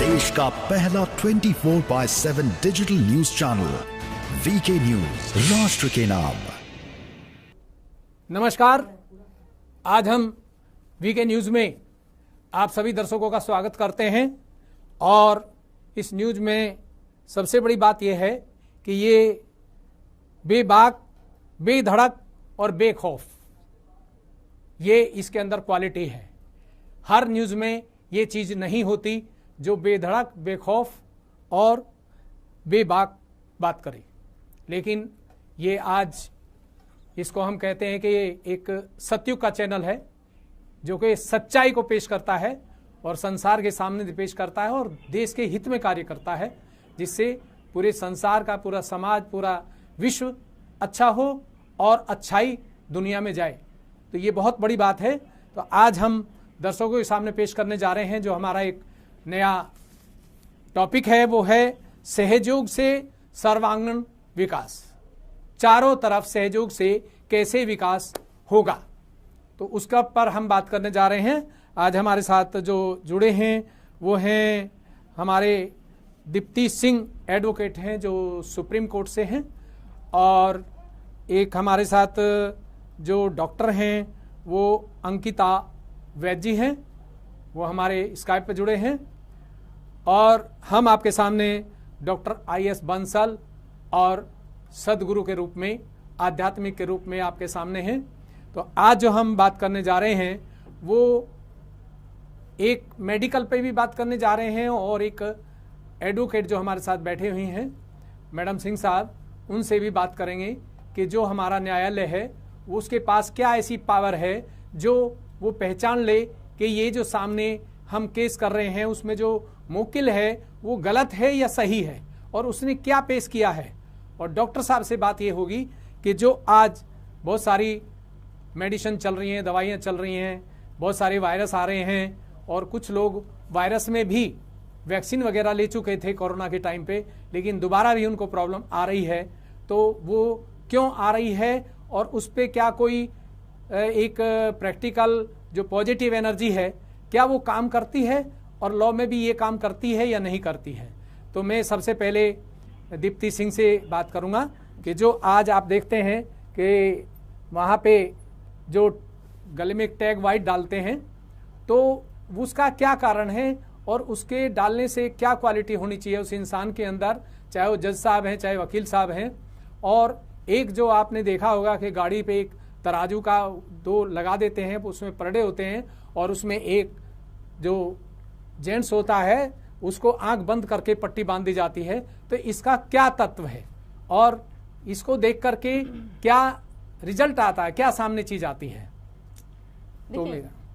देश का पहला 24/7 digital news channel VK news, राष्ट्र के नाम। नमस्कार, आज हम वीके न्यूज में आप सभी दर्शकों का स्वागत करते हैं। और इस न्यूज में सबसे बड़ी बात यह है कि ये बेबाक, बेधड़क और बेखौफ, ये इसके अंदर क्वालिटी है। हर न्यूज में ये चीज़ नहीं होती जो बेधड़क, बेखौफ और बेबाक बात करे। लेकिन ये आज इसको हम कहते हैं कि ये एक सत्युग का चैनल है जो कि सच्चाई को पेश करता है और संसार के सामने पेश करता है और देश के हित में कार्य करता है, जिससे पूरे संसार का, पूरा समाज, पूरा विश्व अच्छा हो और अच्छाई दुनिया में जाए। तो ये बहुत बड़ी बात है। तो आज हम दर्शकों के सामने पेश करने जा रहे हैं जो हमारा एक नया टॉपिक है, वो है सहयोग से सर्वांगीण विकास। चारों तरफ सहयोग से कैसे विकास होगा, तो उसका पर हम बात करने जा रहे हैं। आज हमारे साथ जो जुड़े हैं वो हैं हमारे दीप्ति सिंह एडवोकेट हैं जो सुप्रीम कोर्ट से हैं, और एक हमारे साथ जो डॉक्टर हैं वो अंकिता वैद्य जी हैं, वो हमारे स्काइप पे जुड़े हैं। और हम आपके सामने डॉक्टर IS बंसल और सदगुरु के रूप में, आध्यात्मिक के रूप में आपके सामने हैं। तो आज जो हम बात करने जा रहे हैं वो एक मेडिकल पे भी बात करने जा रहे हैं और एक एडवोकेट जो हमारे साथ बैठे हुए हैं मैडम सिंह साहब, उनसे भी बात करेंगे कि जो हमारा न्यायालय है उसके पास क्या ऐसी पावर है जो वो पहचान ले कि ये जो सामने हम केस कर रहे हैं उसमें जो मुवक्किल है वो गलत है या सही है, और उसने क्या पेश किया है। और डॉक्टर साहब से बात ये होगी कि जो आज बहुत सारी मेडिसिन चल रही हैं, दवाइयाँ चल रही हैं, बहुत सारे वायरस आ रहे हैं, और कुछ लोग वायरस में भी वैक्सीन वगैरह ले चुके थे कोरोना के टाइम पे, लेकिन दोबारा भी उनको प्रॉब्लम आ रही है। तो वो क्यों आ रही है और उस पर क्या कोई एक प्रैक्टिकल जो पॉजिटिव एनर्जी है क्या वो काम करती है, और लॉ में भी ये काम करती है या नहीं करती है। तो मैं सबसे पहले दीप्ति सिंह से बात करूंगा कि जो आज आप देखते हैं कि वहाँ पे जो गले में एक टैग वाइट डालते हैं, तो उसका क्या कारण है और उसके डालने से क्या क्वालिटी होनी चाहिए उस इंसान के अंदर, चाहे वो जज साहब हैं, चाहे वकील साहब हैं। और एक जो आपने देखा होगा कि गाड़ी पे एक तराजू का दो लगा देते हैं, उसमें परडे होते हैं, और उसमें एक जो जेंट्स होता है उसको आंख बंद करके पट्टी बांध दी जाती है। तो इसका क्या तत्व है और इसको देख करके क्या रिजल्ट आता है, क्या सामने चीज आती है। तो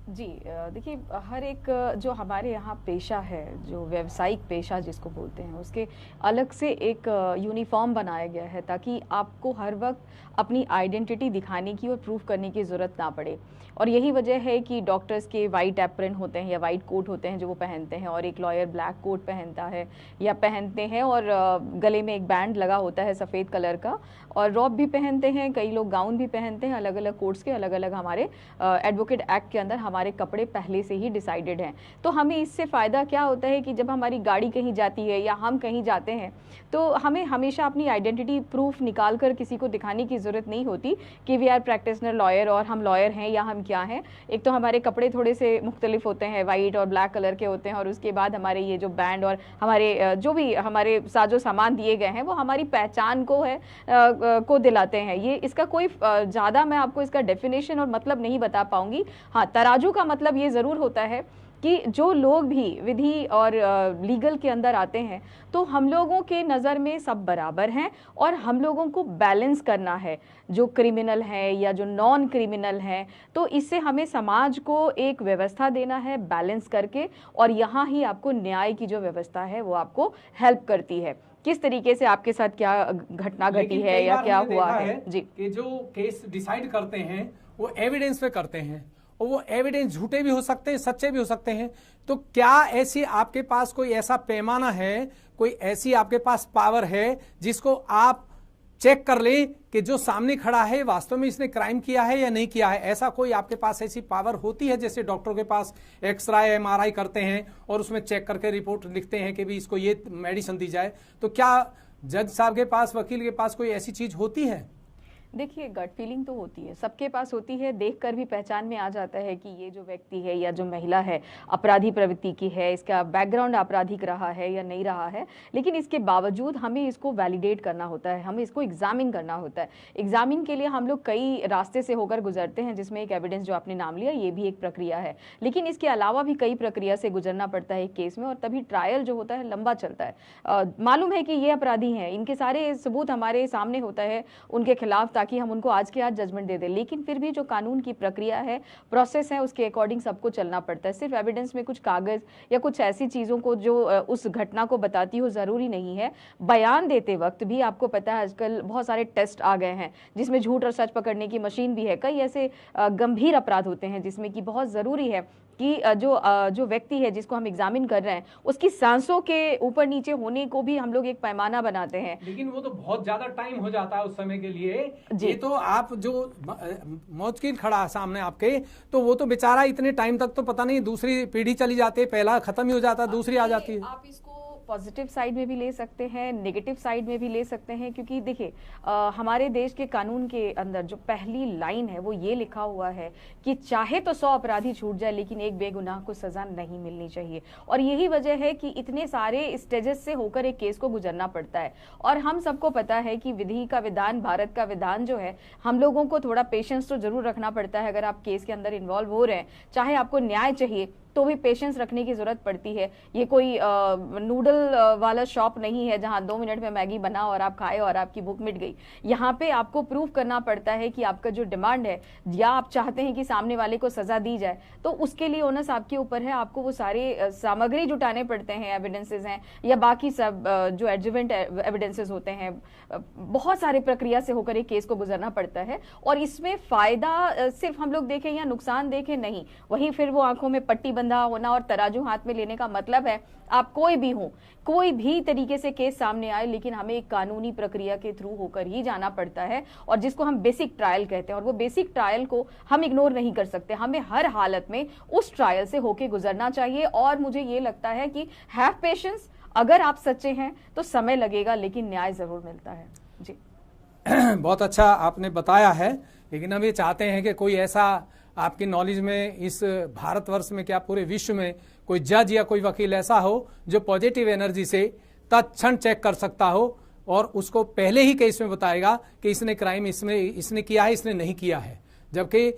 जी देखिए, हर एक जो हमारे यहाँ पेशा है, जो व्यावसायिक पेशा जिसको बोलते हैं, उसके अलग से एक यूनिफॉर्म बनाया गया है ताकि आपको हर वक्त अपनी आइडेंटिटी दिखाने की और प्रूफ करने की ज़रूरत ना पड़े। और यही वजह है कि डॉक्टर्स के वाइट एप्रन होते हैं या वाइट कोट होते हैं जो वो पहनते हैं, और एक लॉयर ब्लैक कोट पहनता है या पहनते हैं, और गले में एक बैंड लगा होता है सफ़ेद कलर का, और रॉब भी पहनते हैं, कई लोग गाउन भी पहनते हैं। अलग अलग कोर्ट्स के अलग अलग हमारे एडवोकेट एक्ट के अंदर हमारे कपड़े पहले से ही डिसाइडेड हैं। तो हमें इससे फ़ायदा क्या होता है कि जब हमारी गाड़ी कहीं जाती है या हम कहीं जाते हैं तो हमें हमेशा अपनी आइडेंटिटी प्रूफ निकाल कर किसी को दिखाने की ज़रूरत नहीं होती कि वी आर प्रैक्टिशनर लॉयर और हम लॉयर हैं या हम क्या हैं। एक तो हमारे कपड़े थोड़े से मुख्तलिफ होते हैं, वाइट और ब्लैक कलर के होते हैं, और उसके बाद हमारे ये जो बैंड और हमारे जो भी हमारे साजो सामान दिए गए हैं वो हमारी पहचान को को दिलाते हैं। ये इसका कोई ज़्यादा मैं आपको इसका डेफिनेशन और मतलब नहीं बता पाऊंगी। हाँ, तराजू का मतलब ये ज़रूर होता है कि जो लोग भी विधि और लीगल के अंदर आते हैं तो हम लोगों के नज़र में सब बराबर हैं, और हम लोगों को बैलेंस करना है, जो क्रिमिनल है या जो नॉन क्रिमिनल हैं। तो इससे हमें समाज को एक व्यवस्था देना है बैलेंस करके, और यहाँ ही आपको न्याय की जो व्यवस्था है वो आपको हेल्प करती है। किस तरीके से आपके साथ क्या घटना घटी है या क्या हुआ है जी, कि जो केस डिसाइड करते हैं वो एविडेंस पे करते हैं, और वो एविडेंस झूठे भी हो सकते हैं, सच्चे भी हो सकते हैं। तो क्या ऐसी आपके पास कोई ऐसा पैमाना है, कोई ऐसी आपके पास पावर है जिसको आप चेक कर ले कि जो सामने खड़ा है वास्तव में इसने क्राइम किया है या नहीं किया है। ऐसा कोई आपके पास ऐसी पावर होती है जैसे डॉक्टरों के पास एक्सरे MRI करते हैं और उसमें चेक करके रिपोर्ट लिखते हैं कि भी इसको ये मेडिसिन दी जाए, तो क्या जज साहब के पास, वकील के पास कोई ऐसी चीज होती है? देखिए, गट फीलिंग तो होती है, सबके पास होती है, देखकर भी पहचान में आ जाता है कि ये जो व्यक्ति है या जो महिला है अपराधी प्रवृत्ति की है, इसका बैकग्राउंड आपराधिक रहा है या नहीं रहा है। लेकिन इसके बावजूद हमें इसको वैलिडेट करना होता है, हमें इसको एग्जामिन करना होता है। एग्जामिन के लिए हम लोग कई रास्ते से होकर गुजरते हैं, जिसमें एक एविडेंस जो आपने नाम लिया ये भी एक प्रक्रिया है, लेकिन इसके अलावा भी कई प्रक्रिया से गुजरना पड़ता है केस में, और तभी ट्रायल जो होता है लंबा चलता है। मालूम है कि ये अपराधी हैं, इनके सारे सबूत हमारे सामने होता है उनके खिलाफ, ताकि हम उनको आज के आज जजमेंट दे दें। लेकिन फिर भी जो कानून की प्रक्रिया है, प्रोसेस है, उसके अकॉर्डिंग सबको चलना पड़ता है। सिर्फ एविडेंस में कुछ कागज या कुछ ऐसी चीजों को जो उस घटना को बताती हो जरूरी नहीं है। बयान देते वक्त भी आपको पता है आजकल बहुत सारे टेस्ट आ गए हैं जिसमें झूठ और सच पकड़ने की मशीन भी है। कई ऐसे गंभीर अपराध होते हैं जिसमें कि बहुत जरूरी है कि जो व्यक्ति है जिसको हम एग्जामिन कर रहे हैं उसकी सांसों के ऊपर नीचे होने को भी हम लोग एक पैमाना बनाते हैं। लेकिन वो तो बहुत ज्यादा टाइम हो जाता है उस समय के लिए। ये तो आप जो मौजकील खड़ा सामने आपके, तो वो तो बेचारा इतने टाइम तक तो पता नहीं, दूसरी पीढ़ी चली जाती है, पहला खत्म ही हो जाता है, दूसरी आ जाती है। आप इसको पॉजिटिव साइड में भी ले सकते हैं, नेगेटिव साइड में भी ले सकते हैं, क्योंकि देखिए हमारे देश के कानून के अंदर जो पहली लाइन है वो ये लिखा हुआ है कि चाहे तो 100 अपराधी छूट जाए लेकिन एक बेगुनाह को सजा नहीं मिलनी चाहिए। और यही वजह है कि इतने सारे स्टेजेस से होकर एक केस को गुजरना पड़ता है। और हम सबको पता है कि विधि का विधान, भारत का विधान जो है, हम लोगों को थोड़ा पेशेंस तो जरूर रखना पड़ता है। अगर आप केस के अंदर इन्वॉल्व हो रहे हैं, चाहे आपको न्याय चाहिए तो भी पेशेंस रखने की जरूरत पड़ती है। ये कोई नूडल वाला शॉप नहीं है जहां 2 मिनट में मैगी बना और आप खाए और आपकी भूख मिट गई। यहाँ पे आपको प्रूव करना पड़ता है कि आपका जो डिमांड है या आप चाहते हैं कि सामने वाले को सजा दी जाए, तो उसके लिए ओनस आपके ऊपर है। आपको वो सारे सामग्री जुटाने पड़ते हैं, एविडेंसेस हैं या बाकी सब जो एडजुवेंट एविडेंसेस होते हैं, बहुत सारे प्रक्रिया से होकर एक केस को गुजरना पड़ता है। और इसमें फायदा सिर्फ हम लोग देखें या नुकसान देखें नहीं, वहीं फिर वो आंखों में पट्टी बंधा होना और तराजू हाथ में लेने का मतलब है आप कोई भी हो, कोई भी तरीके से केस सामने आए, लेकिन हमें एक कानूनी प्रक्रिया के थ्रू होकर ही जाना पड़ता है, और जिसको हम बेसिक ट्रायल कहते हैं। और वो बेसिक ट्रायल को हम इग्नोर नहीं कर सकते, हमें हर हालत में उस ट्रायल से होकर गुजरना चाहिए। और मुझे ये लगता है कि हैव पेशेंस, अगर आप सच्चे हैं तो समय लगेगा लेकिन न्याय जरूर मिलता है। जी बहुत अच्छा आपने बताया है। लेकिन हम ये चाहते हैं कि कोई ऐसा आपकी नॉलेज में इस भारतवर्ष में, क्या पूरे विश्व में, कोई जज या कोई वकील ऐसा हो जो पॉजिटिव एनर्जी से तत्क्षण चेक कर सकता हो और उसको पहले ही केस में बताएगा कि इसने क्राइम इसने किया है, इसने नहीं किया है। जबकि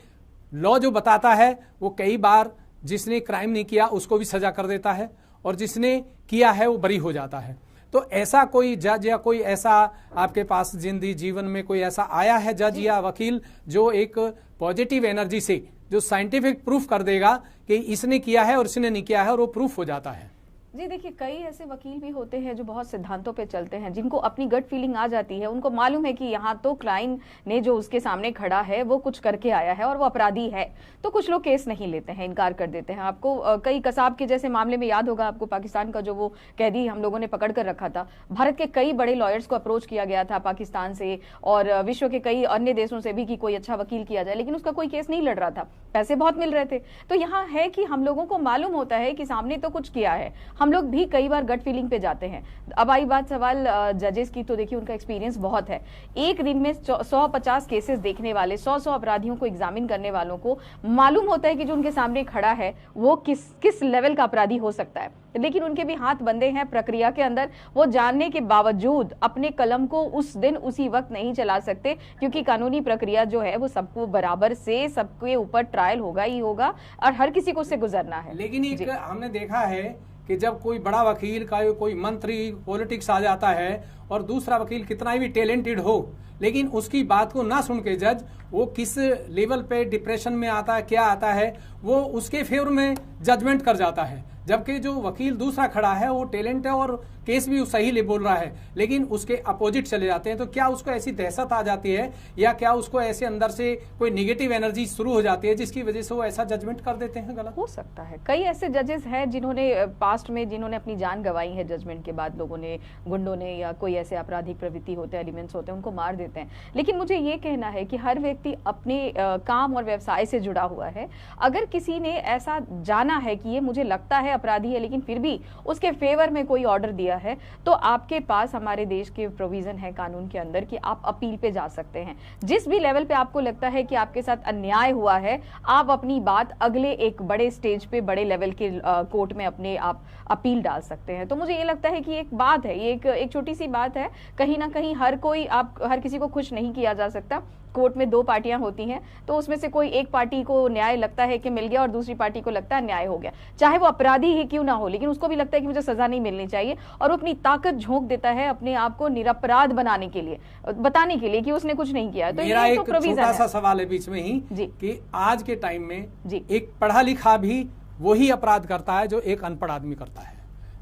लॉ जो बताता है वो कई बार जिसने क्राइम नहीं किया उसको भी सजा कर देता है और जिसने किया है वो बरी हो जाता है। तो ऐसा कोई जज या कोई ऐसा आपके पास जीवन में कोई ऐसा आया है जज या वकील जो एक पॉजिटिव एनर्जी से जो साइंटिफिक प्रूफ कर देगा कि इसने किया है और इसने नहीं किया है और वो प्रूफ हो जाता है? जी देखिए, कई ऐसे वकील भी होते हैं जो बहुत सिद्धांतों पे चलते हैं, जिनको अपनी गट फीलिंग आ जाती है। उनको मालूम है कि यहाँ तो क्लाइंट ने जो उसके सामने खड़ा है वो कुछ करके आया है और वो अपराधी है, तो कुछ लोग केस नहीं लेते हैं, इनकार कर देते हैं। आपको कई कसाब के जैसे मामले में याद होगा आपको, पाकिस्तान का जो वो कैदी हम लोगों ने पकड़ कर रखा था, भारत के कई बड़े लॉयर्स को अप्रोच किया गया था पाकिस्तान से और विश्व के कई अन्य देशों से भी कि कोई अच्छा वकील किया जाए, लेकिन उसका कोई केस नहीं लड़ रहा था, पैसे बहुत मिल रहे थे। तो यहाँ है कि हम लोगों को मालूम होता है कि सामने तो कुछ किया है, हम लोग भी कई बार गट फीलिंग पे जाते हैं। अब आई बात सवाल जजेस की, तो देखिए उनका एक्सपीरियंस बहुत है। एक दिन में 150 केसेस देखने वाले, 100 अपराधियों को एग्जामिन करने वालों को मालूम होता है कि जो उनके सामने खड़ा है वो किस लेवल का अपराधी हो सकता है। लेकिन उनके भी हाथ बंधे हैं प्रक्रिया के अंदर, वो जानने के बावजूद अपने कलम को उस दिन उसी वक्त नहीं चला सकते, क्योंकि कानूनी प्रक्रिया जो है वो सबको बराबर से सबके ऊपर ट्रायल होगा ही होगा और हर किसी को उससे गुजरना है। लेकिन एक हमने देखा है कि जब कोई बड़ा वकील का कोई मंत्री पॉलिटिक्स आ जाता है और दूसरा वकील कितना भी टैलेंटेड हो, लेकिन उसकी बात को ना सुन के जज वो किस लेवल पे डिप्रेशन में आता है, क्या आता है, वो उसके फेवर में जजमेंट कर जाता है। जबकि जो वकील दूसरा खड़ा है वो टैलेंट है और केस भी सही बोल रहा है, लेकिन उसके अपोजिट चले जाते हैं। तो क्या उसको ऐसी दहशत आ जाती है या क्या उसको ऐसे अंदर से कोई निगेटिव एनर्जी शुरू हो जाती है जिसकी वजह से वो ऐसा जजमेंट कर देते हैं? गलत हो सकता है। कई ऐसे जजेस हैं जिन्होंने पास्ट में जिन्होंने अपनी जान गंवाई है जजमेंट के बाद, लोगों ने, गुंडों ने या कोई ऐसे आपराधिक प्रवृत्ति होते हैं, एलिमेंट्स होते हैं, उनको मार देते हैं। लेकिन मुझे ये कहना है कि हर व्यक्ति अपने काम और व्यवसाय से जुड़ा हुआ है। अगर किसी ने ऐसा जाना है कि ये मुझे लगता है अपराधी है लेकिन फिर भी उसके फेवर में कोई ऑर्डर दिया है, तो आपके पास हमारे देश के प्रोविजन है कानून के अंदर कि आप अपील पे जा सकते हैं। जिस भी लेवल पे आपको लगता है कि आपके साथ अन्याय हुआ है, आप अपनी बात अगले एक बड़े स्टेज पे, बड़े लेवल के कोर्ट में अपने आप अपील डाल सकते हैं। तो मुझे ये लगता है कि एक बात है, ये एक छोटी सी बात है, कहीं ना कहीं हर किसी को खुश नहीं किया जा सकता। कोर्ट में दो पार्टियां होती हैं, तो उसमें से कोई एक पार्टी को न्याय लगता है कि मिल गया और दूसरी पार्टी को लगता है न्याय हो गया, चाहे वो अपराधी ही क्यों ना हो, लेकिन उसको भी लगता है कि मुझे सजा नहीं मिलनी चाहिए, और वो अपनी ताकत झोंक देता है अपने आप को निरपराध बनाने के लिए, बताने के लिए कि उसने कुछ नहीं किया। तो मेरा ये एक छोटा सा सवाल है बीच में ही कि आज के टाइम में एक पढ़ा लिखा भी वही अपराध करता है जो एक अनपढ़ आदमी करता है,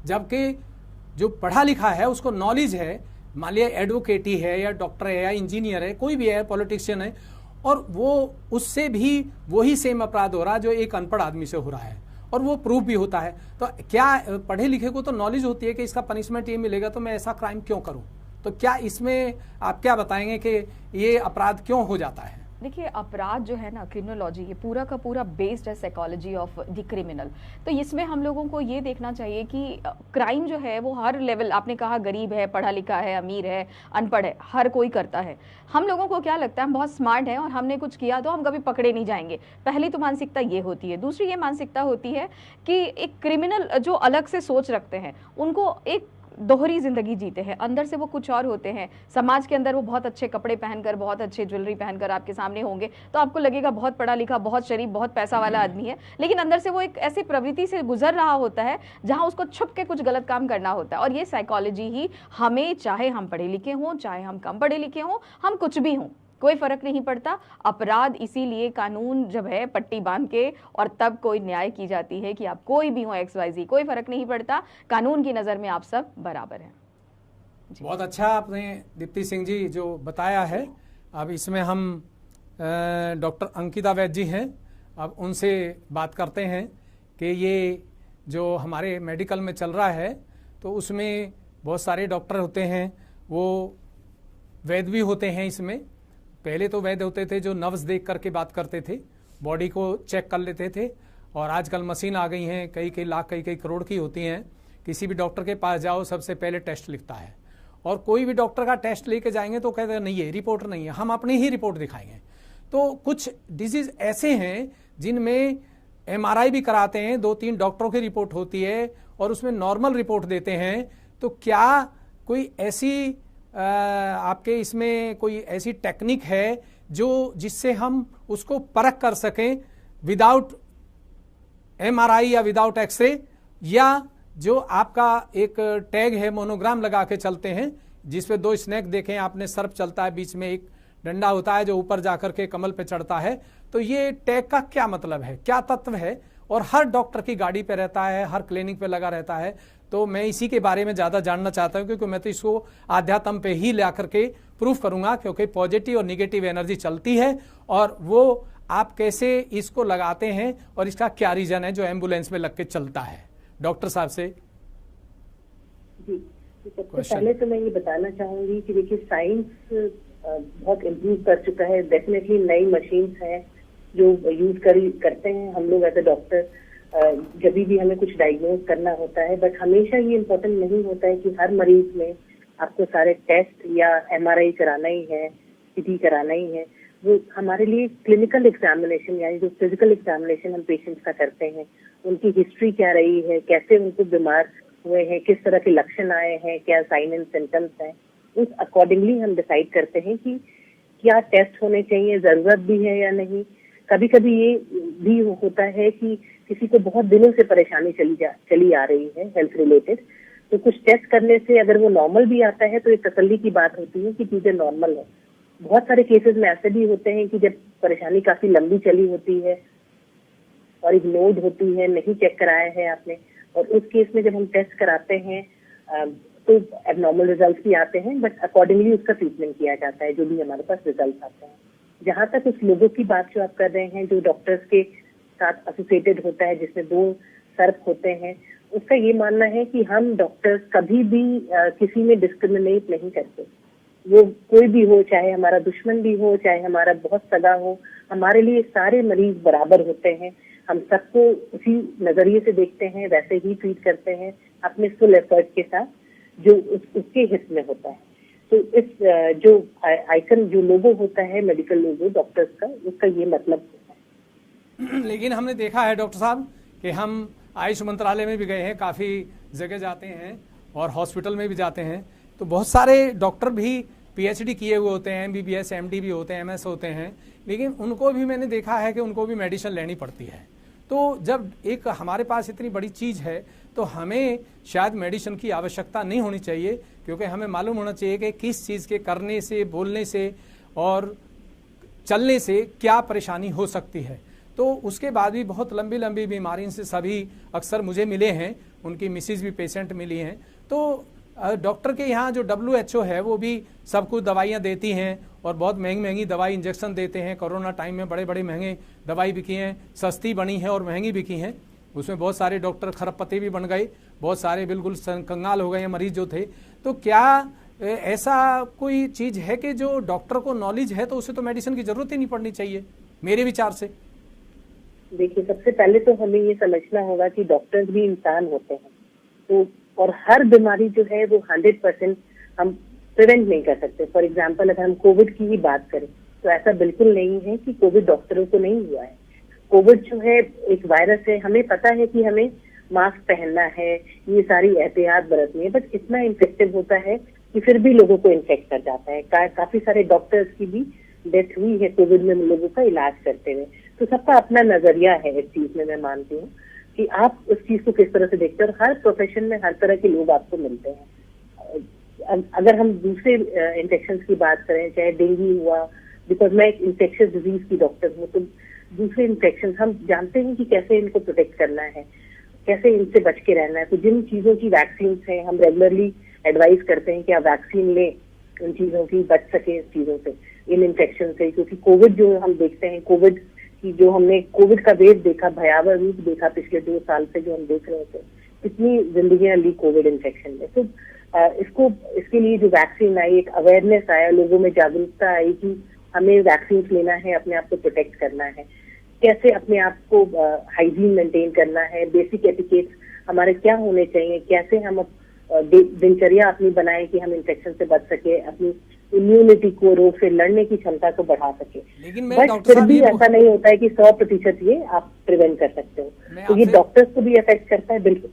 जबकि जो पढ़ा लिखा है उसको नॉलेज है, मान लिया एडवोकेट ही है या डॉक्टर है या इंजीनियर है, कोई भी है, पॉलिटिशियन है, और वो उससे भी वही सेम अपराध हो रहा है जो एक अनपढ़ आदमी से हो रहा है, और वो प्रूफ भी होता है। तो क्या पढ़े लिखे को तो नॉलेज होती है कि इसका पनिशमेंट ये मिलेगा तो मैं ऐसा क्राइम क्यों करूं? तो क्या इसमें आप क्या बताएंगे कि ये अपराध क्यों हो जाता है? देखिए, अपराध जो है ना, क्रिमिनोलॉजी, ये पूरा का पूरा बेस्ड है साइकोलॉजी ऑफ द क्रिमिनल। तो इसमें हम लोगों को ये देखना चाहिए कि क्राइम जो है वो हर लेवल, आपने कहा गरीब है, पढ़ा लिखा है, अमीर है, अनपढ़ है, हर कोई करता है। हम लोगों को क्या लगता है, हम बहुत स्मार्ट हैं और हमने कुछ किया तो हम कभी पकड़े नहीं जाएंगे। पहली तो मानसिकता ये होती है। दूसरी ये मानसिकता होती है कि एक क्रिमिनल जो अलग से सोच रखते हैं, उनको एक दोहरी जिंदगी जीते हैं, अंदर से वो कुछ और होते हैं। समाज के अंदर वो बहुत अच्छे कपड़े पहनकर, बहुत अच्छे ज्वेलरी पहनकर आपके सामने होंगे तो आपको लगेगा बहुत पढ़ा लिखा, बहुत शरीफ, बहुत पैसा वाला आदमी है, लेकिन अंदर से वो एक ऐसी प्रवृत्ति से गुजर रहा होता है जहां उसको छुप के कुछ गलत काम करना होता है। और ये साइकोलॉजी ही हमें, चाहे हम पढ़े लिखे हों, चाहे हम कम पढ़े लिखे हों, हम कुछ भी हों, कोई फर्क नहीं पड़ता। अपराध इसीलिए कानून जब है पट्टी बांध के और तब कोई न्याय की जाती है कि आप कोई भी हो, XYZ, कोई फर्क नहीं पड़ता, कानून की नजर में आप सब बराबर हैं। बहुत अच्छा आपने दीप्ति सिंह जी जो बताया है। अब इसमें हम डॉक्टर अंकिता वैद्य जी हैं, अब उनसे बात करते हैं कि ये जो हमारे मेडिकल में चल रहा है तो उसमें बहुत सारे डॉक्टर होते हैं, वो वैद्य भी होते हैं। इसमें पहले तो वैद्य होते थे जो नब्ज देख करके बात करते थे, बॉडी को चेक कर लेते थे, और आजकल मशीन आ गई हैं, कई कई लाख, कई कई करोड़ की होती हैं। किसी भी डॉक्टर के पास जाओ, सबसे पहले टेस्ट लिखता है, और कोई भी डॉक्टर का टेस्ट लेके जाएंगे तो कहते हैं नहीं है, रिपोर्ट नहीं है, हम अपनी ही रिपोर्ट दिखाएंगे। तो कुछ डिजीज ऐसे हैं जिनमें MRI भी कराते हैं, 2-3 डॉक्टरों की रिपोर्ट होती है और उसमें नॉर्मल रिपोर्ट देते हैं। तो क्या कोई ऐसी आपके इसमें कोई ऐसी टेक्निक है जो जिससे हम उसको परख कर सकें विदाउट MRI या विदाउट एक्सरे, या जो आपका एक टैग है, मोनोग्राम लगा के चलते हैं जिसपे 2 स्नैक देखें आपने, सर्प चलता है, बीच में एक डंडा होता है जो ऊपर जाकर के कमल पे चढ़ता है। तो ये टैग का क्या मतलब है, क्या तत्व है? और हर डॉक्टर की गाड़ी पे रहता है, हर क्लिनिक पे लगा रहता है। तो मैं इसी के बारे में ज़्यादा जानना चाहता हूं, क्योंकि मैं तो इसको आध्यात्म पे ही ला करके प्रूफ करूंगा, क्योंकि पॉजिटिव और निगेटिव एनर्जी चलती है, और वो आप कैसे इसको लगाते हैं और इसका क्या रीजन है जो एम्बुलेंस में लग के चलता है। डॉक्टर साहब से जी, सबसे पहले तो मैं ये बताना चाहूंगी कि देखिए साइंस बहुत इम्प्रूव कर चुका है। डेफिनेटली नई मशीन्स हैं जो यूज करते हैं हम लोग एज ए डॉक्टर जब भी हमें कुछ डायग्नोज करना होता है। बट हमेशा ये इम्पोर्टेंट नहीं होता है कि हर मरीज में आपको सारे टेस्ट या MRI कराना ही है, CT कराना ही है। वो हमारे लिए क्लिनिकल एग्जामिनेशन, यानी जो फिजिकल एग्जामिनेशन हम पेशेंट्स का करते हैं, उनकी हिस्ट्री क्या रही है, कैसे उनको बीमार हुए हैं, किस तरह के लक्षण आए हैं, क्या साइन एंड सिम्टम्स हैं, उस अकॉर्डिंगली हम डिसाइड करते हैं कि क्या टेस्ट होने चाहिए, जरूरत भी है या नहीं। कभी कभी ये भी होता है कि किसी को बहुत दिनों से परेशानी चली आ रही है हेल्थ रिलेटेड, तो कुछ टेस्ट करने से अगर वो नॉर्मल भी आता है तो एक तसल्ली की बात होती है कि चीजें नॉर्मल है। बहुत सारे केसेस में ऐसे भी होते हैं कि जब परेशानी काफी लंबी चली होती है और इग्नोर्ड होती है, नहीं चेक कराया है आपने, और उस केस में जब हम टेस्ट कराते हैं तो एबनॉर्मल रिजल्ट भी आते हैं, बट अकॉर्डिंगली उसका ट्रीटमेंट किया जाता है जो भी हमारे पास रिजल्ट आते हैं। जहाँ तक उस लोगों की बात जो आप कर रहे हैं जो डॉक्टर्स के साथ एसोसिएटेड होता है जिसमें 2 सर्प होते हैं, उसका ये मानना है कि हम डॉक्टर्स कभी भी किसी में डिस्क्रिमिनेट नहीं करते। वो कोई भी हो, चाहे हमारा दुश्मन भी हो, चाहे हमारा बहुत सगा हो, हमारे लिए सारे मरीज बराबर होते हैं। हम सबको उसी नजरिए से देखते हैं, वैसे ही ट्रीट करते हैं अपने फुल एफर्ट के साथ जो उसके हित में होता है। तो इस जो आइकन जो लोगो होता है मेडिकल लोगो डॉक्टर्स का, उसका ये मतलब होता है। लेकिन हमने देखा है डॉक्टर साहब कि हम आयुष मंत्रालय में भी गए हैं, काफ़ी जगह जाते हैं और हॉस्पिटल में भी जाते हैं, तो बहुत सारे डॉक्टर भी पीएचडी किए हुए होते हैं, एमबीबीएस एमडी भी होते हैं, एमएस होते हैं, लेकिन उनको भी मैंने देखा है कि उनको भी मेडिसिन लेनी पड़ती है। तो जब एक हमारे पास इतनी बड़ी चीज़ है तो हमें शायद मेडिसिन की आवश्यकता नहीं होनी चाहिए, क्योंकि हमें मालूम होना चाहिए कि किस चीज़ के करने से, बोलने से और चलने से क्या परेशानी हो सकती है। तो उसके बाद भी बहुत लंबी लंबी बीमारी से सभी अक्सर मुझे मिले हैं, उनकी मिसिज भी पेशेंट मिली हैं। तो डॉक्टर के यहाँ जो WHO है वो भी सबको दवाइयाँ देती हैं और बहुत महंगी महंगी दवाई इंजेक्शन देते हैं। कोरोना टाइम में बड़े बड़े महंगे दवाई बिकी हैं, सस्ती बनी है और महंगी बिकी हैं। उसमें बहुत सारे डॉक्टर खरबपति भी बन गए, बहुत सारे बिल्कुल कंगाल हो गए हैं मरीज जो थे। तो क्या ऐसा कोई चीज़ है कि जो डॉक्टर को नॉलेज है तो उसे तो मेडिसिन की जरूरत ही नहीं पड़नी चाहिए मेरे विचार से? देखिए, सबसे पहले तो हमें ये समझना होगा कि डॉक्टर्स भी इंसान होते हैं, तो और हर बीमारी जो है वो 100% हम प्रिवेंट नहीं कर सकते। फॉर एग्जाम्पल अगर हम कोविड की ही बात करें तो ऐसा बिल्कुल नहीं है कि कोविड डॉक्टरों को नहीं हुआ है। कोविड जो है एक वायरस है, हमें पता है कि हमें मास्क पहनना है, ये सारी एहतियात बरतनी है, बट इतना इन्फेक्टिव होता है कि फिर भी लोगों को इन्फेक्ट कर जाता है। काफी सारे डॉक्टर्स की भी डेथ हुई है कोविड में लोगों का इलाज करते हुए। तो सबका अपना नजरिया है इस चीज में। मैं मानती हूँ कि आप उस चीज को किस तरह से देखते हैं, और हर प्रोफेशन में हर तरह के लोग आपको मिलते हैं। अगर हम दूसरे इन्फेक्शन की बात करें, चाहे डेंगू हुआ, बिकॉज मैं एक इन्फेक्शियस डिजीज की डॉक्टर हूँ, तो दूसरे इन्फेक्शन हम जानते हैं कि कैसे इनको प्रोटेक्ट करना है, कैसे इनसे बच के रहना है। तो जिन चीजों की वैक्सीन है हम रेगुलरली एडवाइस करते हैं कि आप वैक्सीन लें, उन चीजों की बच सके, इस चीजों से, इन इन्फेक्शन से। क्योंकि कोविड जो हम देखते हैं, कोविड की जो हमने कोविड का वेव देखा, भयावह रूप देखा पिछले 2 साल से जो हम देख रहे थे, कितनी जिंदगियां ली कोविड इन्फेक्शन में। तो इसके लिए जो वैक्सीन आई, एक अवेयरनेस आया, लोगों में जागरूकता आई कि हमें वैक्सीन लेना है, अपने आप को प्रोटेक्ट करना है, कैसे अपने आप को हाइजीन मेंटेन करना है, बेसिक एटिकेट्स हमारे क्या होने चाहिए, कैसे हम दिनचर्या अपनी बनाएं कि हम इन्फेक्शन से बच सके, अपनी इम्यूनिटी को, रोग से लड़ने की क्षमता को बढ़ा सके। बट फिर भी ऐसा नहीं होता है कि 100% ये आप प्रिवेंट कर सकते हो, तो ये डॉक्टर्स को भी अफेक्ट करता है। बिल्कुल।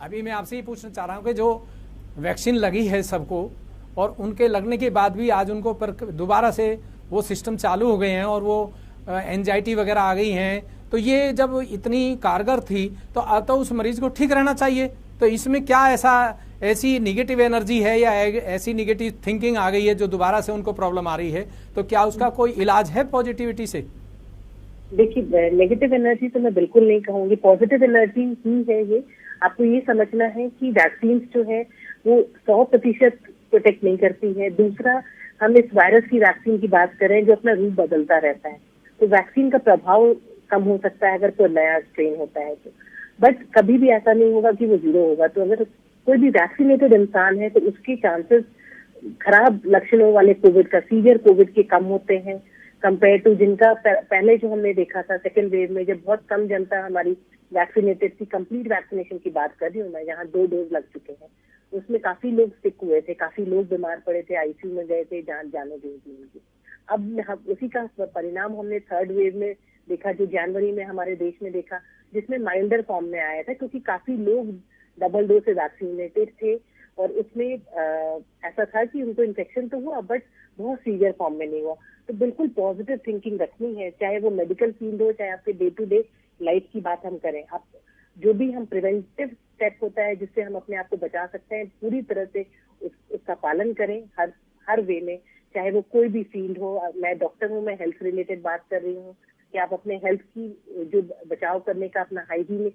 अभी मैं आपसे ये पूछना चाह रहा हूँ कि जो वैक्सीन लगी है सबको, और उनके लगने के बाद भी आज उनको पर दोबारा से वो सिस्टम चालू हो गए हैं और वो एंजाइटी वगैरह आ गई हैं, तो ये जब इतनी कारगर थी तो उस मरीज को ठीक रहना चाहिए। तो इसमें क्या ऐसी निगेटिव एनर्जी है या ऐसी निगेटिव थिंकिंग आ गई है जो दोबारा से उनको प्रॉब्लम आ रही है, तो क्या उसका कोई इलाज है पॉजिटिविटी से? देखिए, नेगेटिव एनर्जी तो मैं बिल्कुल नहीं कहूंगी, पॉजिटिव एनर्जी ही है ये। आपको ये समझना है कि वैक्सीन जो है वो 100% प्रोटेक्ट नहीं करती है। दूसरा, हम इस वायरस की वैक्सीन की बात करें जो अपना रूप बदलता रहता है, तो वैक्सीन का प्रभाव कम हो सकता है अगर कोई नया स्ट्रेन होता है तो, बट कभी भी ऐसा नहीं होगा कि वो 0 होगा। तो अगर कोई भी वैक्सीनेटेड इंसान है तो उसके चांसेस खराब लक्षणों वाले कोविड का, सीवियर कोविड के कम होते हैं कंपेयर टू जिनका पहले जो हमने देखा था सेकेंड वेव में, जब बहुत कम जनता हमारी वैक्सीनेटेड थी। कंप्लीट वैक्सीनेशन की बात कर रही हूँ मैं, जहाँ 2 डोज लग चुके हैं, उसमें काफी लोग सिक हुए थे, काफी लोग बीमार पड़े थे, आईसीयू में गए थे, जान जाने दी थी उनकी। अब उसी का परिणाम हमने थर्ड वेव में देखा, जो जनवरी में हमारे देश में देखा, जिसमें माइल्डर फॉर्म में आया था, क्योंकि काफी लोग डबल डोज से वैक्सीनेटेड थे और उसमें ऐसा था कि उनको इन्फेक्शन तो हुआ बट बहुत सीवियर फॉर्म में नहीं हुआ। तो बिल्कुल पॉजिटिव थिंकिंग रखनी है, चाहे वो मेडिकल फील्ड हो, चाहे आपके डे टू डे लाइफ की बात हम करें। आप जो भी हम प्रिवेंटिव स्टेप होता है जिससे हम अपने आप को बचा सकते हैं, पूरी तरह से उसका पालन करें हर वे में, चाहे वो कोई भी फील्ड हो। मैं डॉक्टर हूँ, मैं हेल्थ रिलेटेड बात कर रही हूँ कि आप अपने हेल्थ की जो बचाव करने का अपना हाइजीन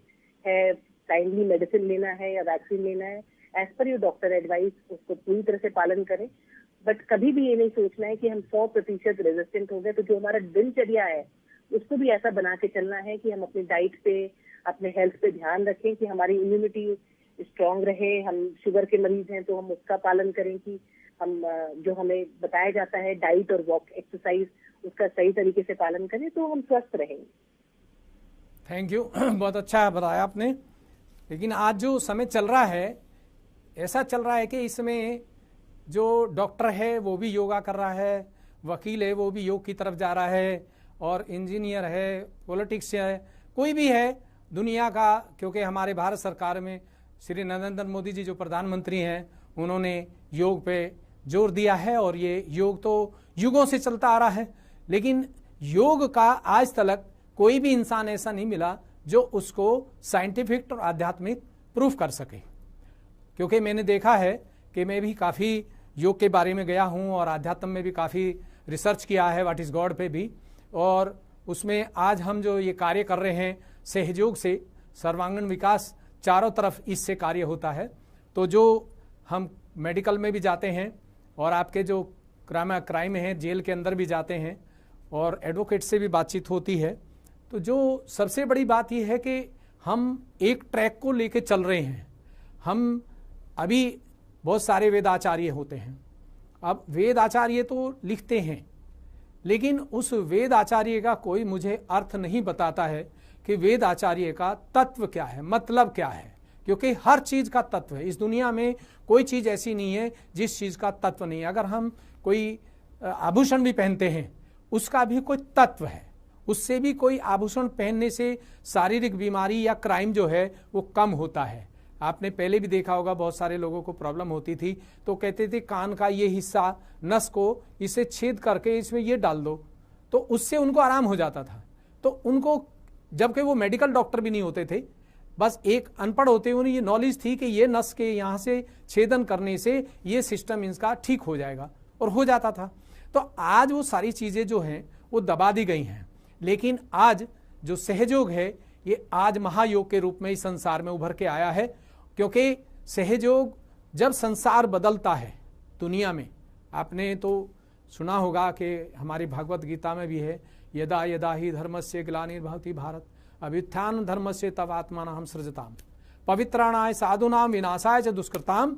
है, काइंडली मेडिसिन लेना है या वैक्सीन लेना है, as per your doctor advice उसको पूरी तरह से पालन करें। बट कभी भी ये नहीं सोचना है कि हम 100% रेजिस्टेंट हो गए। तो जो हमारा दिनचर्या है उसको भी ऐसा बना के चलना है कि हम अपनी डाइट पे, अपने हेल्थ पे ध्यान रखें कि हमारी इम्यूनिटी स्ट्रांग रहे। हम शुगर के मरीज हैं तो हम उसका पालन करें कि हम जो हमें बताया जाता है डाइट और वॉक एक्सरसाइज उसका सही तरीके से पालन करें तो हम स्वस्थ रहेंगे। थैंक यू, बहुत अच्छा बताया आपने। लेकिन आज जो समय चल रहा है, ऐसा चल रहा है कि इसमें जो डॉक्टर है वो भी योगा कर रहा है, वकील है वो भी योग की तरफ जा रहा है, और इंजीनियर है, पॉलिटिक्स है, कोई भी है दुनिया का, क्योंकि हमारे भारत सरकार में श्री नरेंद्र मोदी जी जो प्रधानमंत्री हैं उन्होंने योग पे जोर दिया है, और ये योग तो युगों से चलता आ रहा है। लेकिन योग का आज तक कोई भी इंसान ऐसा नहीं मिला जो उसको साइंटिफिक और आध्यात्मिक प्रूफ कर सके। क्योंकि मैंने देखा है कि मैं भी काफ़ी योग के बारे में गया हूँ और आध्यात्म में भी काफ़ी रिसर्च किया है, व्हाट इज़ गॉड पे भी, और उसमें आज हम जो ये कार्य कर रहे हैं सहयोग से सर्वांगीण विकास चारों तरफ इससे कार्य होता है। तो जो हम मेडिकल में भी जाते हैं और आपके जो क्राइम है जेल के अंदर भी जाते हैं और एडवोकेट से भी बातचीत होती है, तो जो सबसे बड़ी बात यह है कि हम एक ट्रैक को लेके चल रहे हैं। हम अभी बहुत सारे वेदाचार्य होते हैं, अब वेद आचार्य तो लिखते हैं, लेकिन उस वेद आचार्य का कोई मुझे अर्थ नहीं बताता है कि वेद आचार्य का तत्व क्या है, मतलब क्या है। क्योंकि हर चीज का तत्व है। इस दुनिया में कोई चीज ऐसी नहीं है जिस चीज का तत्व नहीं है। अगर हम कोई आभूषण भी पहनते हैं उसका भी कोई तत्व है, उससे भी कोई आभूषण पहनने से शारीरिक बीमारी या क्राइम जो है वो कम होता है। आपने पहले भी देखा होगा बहुत सारे लोगों को प्रॉब्लम होती थी तो कहते थे कान का ये हिस्सा नस को इसे छेद करके इसमें ये डाल दो, तो उससे उनको आराम हो जाता था। तो उनको, जबकि वो मेडिकल डॉक्टर भी नहीं होते थे, बस एक अनपढ़ होते उन्हें ये नॉलेज थी कि ये नस के यहाँ से छेदन करने से ये सिस्टम इनका ठीक हो जाएगा, और हो जाता था। तो आज वो सारी चीज़ें जो हैं वो दबा दी गई हैं। लेकिन आज जो सहयोग है ये आज महायोग के रूप में इस संसार में उभर के आया है। क्योंकि सहयोग जब संसार बदलता है दुनिया में, आपने तो सुना होगा कि हमारी भागवत गीता में भी है, यदा यदा ही धर्मस्य ग्लानिर्भवति भारत अभ्युत्थान धर्मस्य तव आत्मानं सृजताम पवित्राणाय साधूनां विनाशाय च दुष्कृताम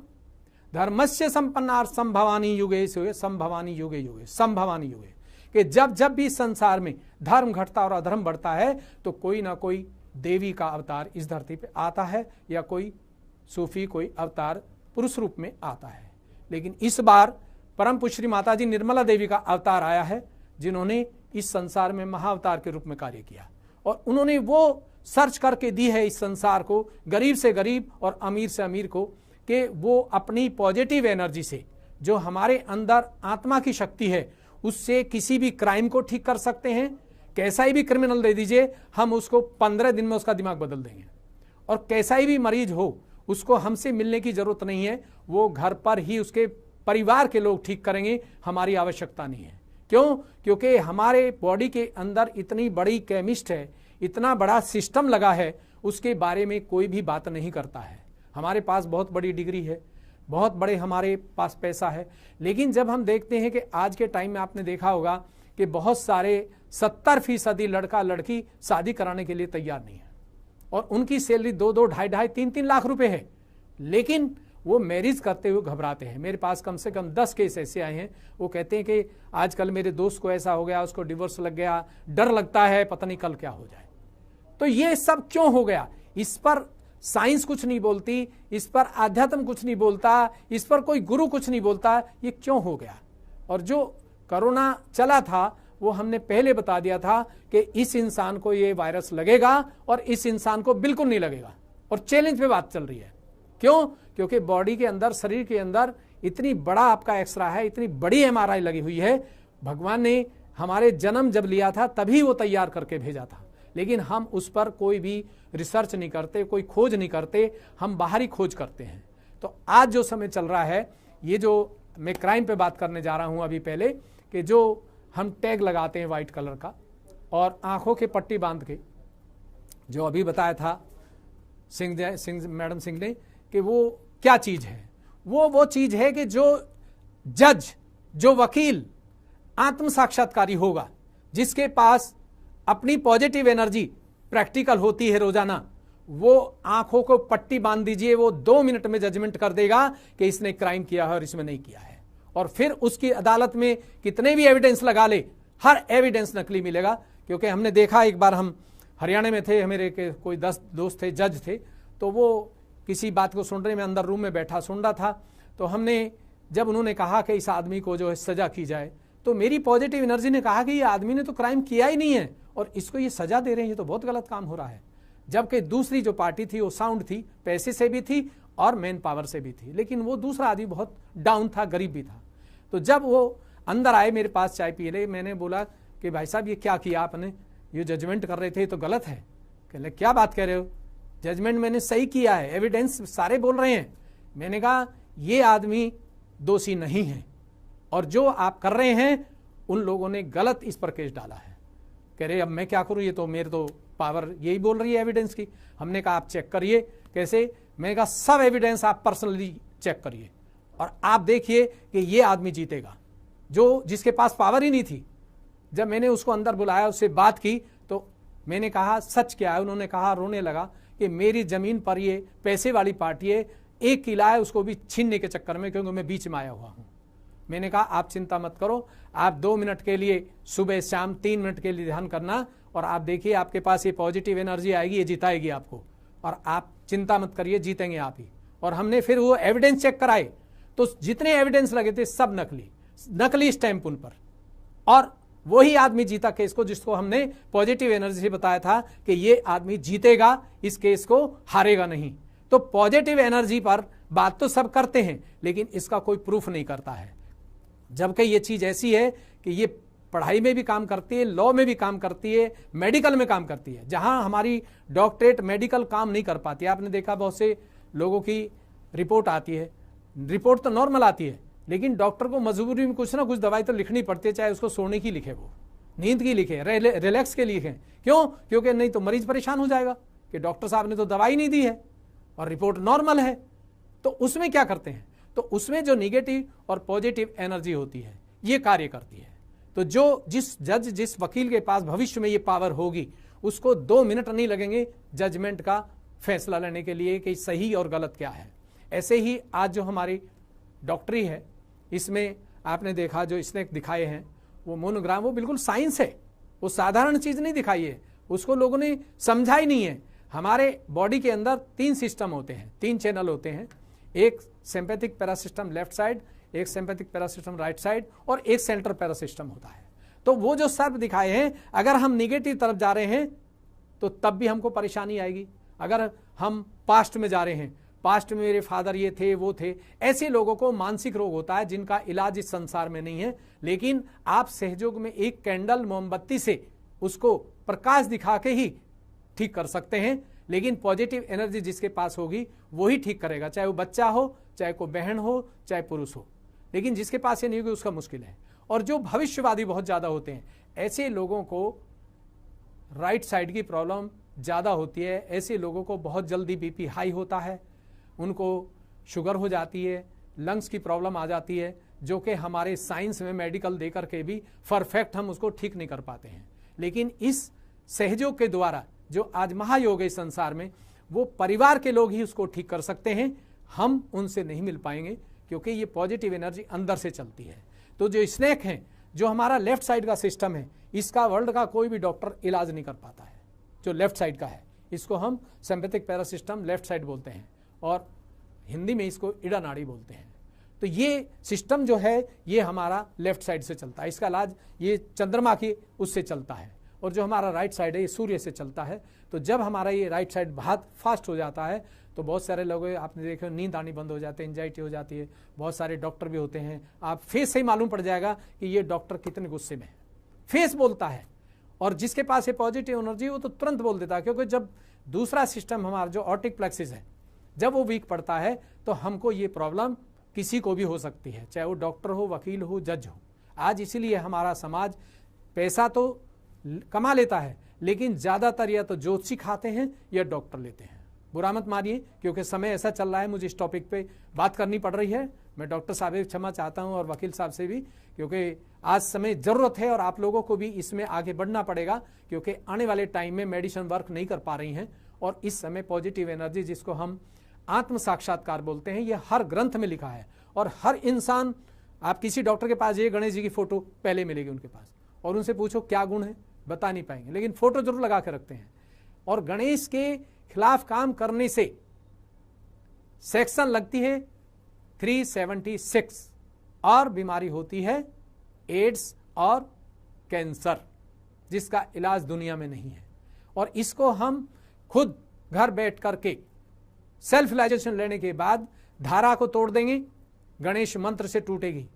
धर्मस्य संपन्नार्थं भवानी युगे संभवानी युगे युगे संभवानी युगे। कि जब जब भी संसार में धर्म घटता और अधर्म बढ़ता है तो कोई ना कोई देवी का अवतार इस धरती पे आता है, या कोई सूफी कोई अवतार पुरुष रूप में आता है। लेकिन इस बार परम पुश्री माता जी निर्मला देवी का अवतार आया है, जिन्होंने इस संसार में महाअवतार के रूप में कार्य किया, और उन्होंने वो सर्च करके दी है इस संसार को, गरीब से गरीब और अमीर से अमीर को, कि वो अपनी पॉजिटिव एनर्जी से, जो हमारे अंदर आत्मा की शक्ति है, उससे किसी भी क्राइम को ठीक कर सकते हैं। कैसा ही भी क्रिमिनल दे दीजिए, हम उसको 15 दिन में उसका दिमाग बदल देंगे। और कैसा ही भी मरीज हो, उसको हमसे मिलने की जरूरत नहीं है, वो घर पर ही उसके परिवार के लोग ठीक करेंगे, हमारी आवश्यकता नहीं है। क्यों? क्योंकि हमारे बॉडी के अंदर इतनी बड़ी केमिस्ट है, इतना बड़ा सिस्टम लगा है, उसके बारे में कोई भी बात नहीं करता है। हमारे पास बहुत बड़ी डिग्री है, बहुत बड़े हमारे पास पैसा है, लेकिन जब हम देखते हैं कि आज के टाइम में आपने देखा होगा कि बहुत सारे 70% लड़का लड़की शादी कराने के लिए तैयार नहीं है, और उनकी सैलरी 2-2, 2.5, 3-3 लाख रुपए है, लेकिन वो मैरिज करते हुए घबराते हैं। मेरे पास कम से कम 10 केस ऐसे आए हैं, वो कहते हैं कि आजकल मेरे दोस्त को ऐसा हो गया, उसको डिवोर्स लग गया, डर लगता है पता नहीं कल क्या हो जाए। तो ये सब क्यों हो गया? इस पर साइंस कुछ नहीं बोलती, इस पर आध्यात्म कुछ नहीं बोलता, इस पर कोई गुरु कुछ नहीं बोलता, ये क्यों हो गया? और जो कोरोना चला था वो हमने पहले बता दिया था कि इस इंसान को ये वायरस लगेगा और इस इंसान को बिल्कुल नहीं लगेगा, और चैलेंज पे बात चल रही है। क्यों? क्योंकि बॉडी के अंदर, शरीर के अंदर इतनी बड़ा आपका एक्सरा है, इतनी बड़ी MRI लगी हुई है। भगवान ने हमारे जन्म जब लिया था तभी वो तैयार करके भेजा था, लेकिन हम उस पर कोई भी रिसर्च नहीं करते, कोई खोज नहीं करते, हम बाहरी खोज करते हैं। तो आज जो समय चल रहा है, ये जो मैं क्राइम पे बात करने जा रहा हूं अभी पहले, कि जो हम टैग लगाते हैं वाइट कलर का और आंखों के पट्टी बांध के, जो अभी बताया था मैडम सिंह ने कि वो क्या चीज़ है। वो चीज़ है कि जो जज, जो वकील आत्म साक्षात्कारी होगा, जिसके पास अपनी पॉजिटिव एनर्जी प्रैक्टिकल होती है रोजाना, वो आंखों को पट्टी बांध दीजिए, वो 2 मिनट में जजमेंट कर देगा कि इसने क्राइम किया है और इसमें नहीं किया है। और फिर उसकी अदालत में कितने भी एविडेंस लगा ले, हर एविडेंस नकली मिलेगा। क्योंकि हमने देखा, एक बार हम हरियाणा में थे, मेरे के कोई 10 दोस्त थे, जज थे, तो वो किसी बात को सुन रहे, मैं अंदर रूम में बैठा सुन रहा था। तो हमने, जब उन्होंने कहा कि इस आदमी को जो है सजा की जाए, तो मेरी पॉजिटिव एनर्जी ने कहा कि ये आदमी ने तो क्राइम किया ही नहीं है और इसको ये सजा दे रहे हैं, ये तो बहुत गलत काम हो रहा है। जबकि दूसरी जो पार्टी थी वो साउंड थी, पैसे से भी थी और मैन पावर से भी थी, लेकिन वो दूसरा आदमी बहुत डाउन था, गरीब भी था। तो जब वो अंदर आए मेरे पास चाय पी ले, मैंने बोला कि भाई साहब ये क्या किया आपने, ये जजमेंट कर रहे थे तो गलत है। कहले क्या बात कह रहे हो, जजमेंट मैंने सही किया है, एविडेंस सारे बोल रहे हैं। मैंने कहा ये आदमी दोषी नहीं है और जो आप कर रहे हैं उन लोगों ने गलत इस पर केस डाला है। कह रहे अब मैं क्या करूं, ये तो मेरे तो पावर यही बोल रही है एविडेंस की। हमने कहा आप चेक करिए। कैसे? मैंने कहा सब एविडेंस आप पर्सनली चेक करिए और आप देखिए कि ये आदमी जीतेगा, जो जिसके पास पावर ही नहीं थी। जब मैंने उसको अंदर बुलाया, उससे बात की, तो मैंने कहा सच क्या है। उन्होंने कहा, रोने लगा कि मेरी जमीन पर ये पैसे वाली पार्टी है, 1 किला है, उसको भी छीनने के चक्कर में, क्योंकि मैं बीच में आया हुआ हूं। मैंने कहा आप चिंता मत करो, आप 2 मिनट के लिए सुबह शाम 3 मिनट के लिए ध्यान करना और आप देखिए आपके पास ये पॉजिटिव एनर्जी आएगी, ये जिताएगी आपको, और आप चिंता मत करिए, जीतेंगे आप ही। और हमने फिर वो एविडेंस चेक कराए, तो जितने एविडेंस लगे थे सब नकली स्टैंप उन पर, और वही आदमी जीता केस को, जिसको हमने पॉजिटिव एनर्जी से बताया था कि ये आदमी जीतेगा, इस केस को हारेगा नहीं। तो पॉजिटिव एनर्जी पर बात तो सब करते हैं, लेकिन इसका कोई प्रूफ नहीं करता है। जबकि ये चीज ऐसी है कि ये पढ़ाई में भी काम करती है, लॉ में भी काम करती है, मेडिकल में काम करती है। जहां हमारी डॉक्टरेट मेडिकल काम नहीं कर पाती, आपने देखा बहुत से लोगों की रिपोर्ट आती है, रिपोर्ट तो नॉर्मल आती है, लेकिन डॉक्टर को मजबूरी में कुछ ना कुछ दवाई तो लिखनी पड़ती है, चाहे उसको सोने की लिखे, वो नींद की लिखे, रिलैक्स के लिखे। क्यों? क्योंकि नहीं तो मरीज परेशान हो जाएगा कि डॉक्टर साहब ने तो दवाई नहीं दी है और रिपोर्ट नॉर्मल है। तो उसमें क्या करते हैं, तो उसमें जो निगेटिव और पॉजिटिव एनर्जी होती है ये कार्य करती है। तो जो जिस वकील के पास भविष्य में ये पावर होगी, उसको 2 मिनट नहीं लगेंगे जजमेंट का फैसला लेने के लिए कि सही और गलत क्या है। ऐसे ही आज जो हमारी डॉक्टरी है, इसमें आपने देखा जो स्नेक दिखाए हैं, वो मोनोग्राम, वो बिल्कुल साइंस है, वो साधारण चीज नहीं दिखाई है, उसको लोगों ने समझा ही नहीं है। हमारे बॉडी के अंदर 3 सिस्टम होते हैं, 3 चैनल होते हैं, एक सिंपैथिक पैरासिस्टम लेफ्ट साइड, एक सिंपैथिक पैरासिस्टम राइट साइड और एक सेंट्रल पैरासिस्टम होता है। तो वो जो सर्व दिखाए हैं, अगर हम निगेटिव तरफ जा रहे हैं तो तब भी हमको परेशानी आएगी। अगर हम पास्ट में जा रहे हैं, पास्ट में मेरे फादर ये थे वो थे, ऐसे लोगों को मानसिक रोग होता है जिनका इलाज इस संसार में नहीं है। लेकिन आप सहयोग में एक कैंडल मोमबत्ती से उसको प्रकाश दिखा के ही ठीक कर सकते हैं। लेकिन पॉजिटिव एनर्जी जिसके पास होगी वही ठीक करेगा, चाहे वो बच्चा हो, चाहे कोई बहन हो, चाहे पुरुष हो। लेकिन जिसके पास ये नहीं होगी उसका मुश्किल है। और जो भविष्यवादी बहुत ज्यादा होते हैं, ऐसे लोगों को राइट साइड की प्रॉब्लम ज्यादा होती है। ऐसे लोगों को बहुत जल्दी बीपी हाई होता है, उनको शुगर हो जाती है, लंग्स की प्रॉब्लम आ जाती है, जो कि हमारे साइंस में मेडिकल देकर के भी परफेक्ट हम उसको ठीक नहीं कर पाते हैं। लेकिन इस सहयोग के द्वारा जो आज महायोग है इस संसार में, वो परिवार के लोग ही उसको ठीक कर सकते हैं। हम उनसे नहीं मिल पाएंगे क्योंकि ये पॉजिटिव एनर्जी अंदर से चलती है। तो जो स्नेक है, जो हमारा लेफ्ट साइड का सिस्टम है, इसका वर्ल्ड का कोई भी डॉक्टर इलाज नहीं कर पाता है, जो लेफ्ट साइड का है। इसको हम सिंपैथिक पैरासिस्टम लेफ्ट साइड बोलते हैं और हिंदी में इसको इड़ा नाड़ी बोलते हैं। तो ये सिस्टम जो है ये हमारा लेफ्ट साइड से चलता है, इसका इलाज ये चंद्रमा की उससे चलता है। और जो हमारा राइट साइड है ये सूर्य से चलता है। तो जब हमारा ये राइट साइड बहुत फास्ट हो जाता है तो बहुत सारे लोग आपने देखे नींद आनी बंद हो जाते हैं, एंजाइटी हो जाती है। बहुत सारे डॉक्टर भी होते हैं, आप फेस से ही मालूम पड़ जाएगा कि ये डॉक्टर कितने गुस्से में है, फेस बोलता है। और जिसके पास ये पॉजिटिव एनर्जी वो तो तुरंत बोल देता है, क्योंकि जब दूसरा सिस्टम हमारा जो ऑर्टिक प्लेक्सिस है जब वो वीक पड़ता है तो हमको ये प्रॉब्लम किसी को भी हो सकती है, चाहे वो डॉक्टर हो, वकील हो, जज हो। आज इसीलिए हमारा समाज पैसा तो कमा लेता है, लेकिन ज्यादातर या तो ज्योतिषी खाते हैं या डॉक्टर लेते हैं। बुरा मत मानिए, क्योंकि समय ऐसा चल रहा है, मुझे इस टॉपिक पे बात करनी पड़ रही है। मैं डॉक्टर साहब से क्षमा चाहता हूं और वकील साहब से भी, क्योंकि आज समय जरूरत है और आप लोगों को भी इसमें आगे बढ़ना पड़ेगा, क्योंकि आने वाले टाइम में मेडिसिन वर्क नहीं कर पा रही हैं। और इस समय पॉजिटिव एनर्जी, जिसको हम आत्म साक्षात्कार बोलते हैं, ये हर ग्रंथ में लिखा है। और हर इंसान, आप किसी डॉक्टर के पास जाइए, गणेश जी की फोटो पहले मिलेगी उनके पास, और उनसे पूछो क्या गुण है, बता नहीं पाएंगे, लेकिन फोटो जरूर लगा के रखते हैं। और गणेश के खिलाफ काम करने से सेक्शन लगती है 376 और बीमारी होती है एड्स और कैंसर, जिसका इलाज दुनिया में नहीं है। और इसको हम खुद घर बैठ करके सेल्फ रियलाइजेशन लेने के बाद धारा को तोड़ देंगे, गणेश मंत्र से टूटेगी।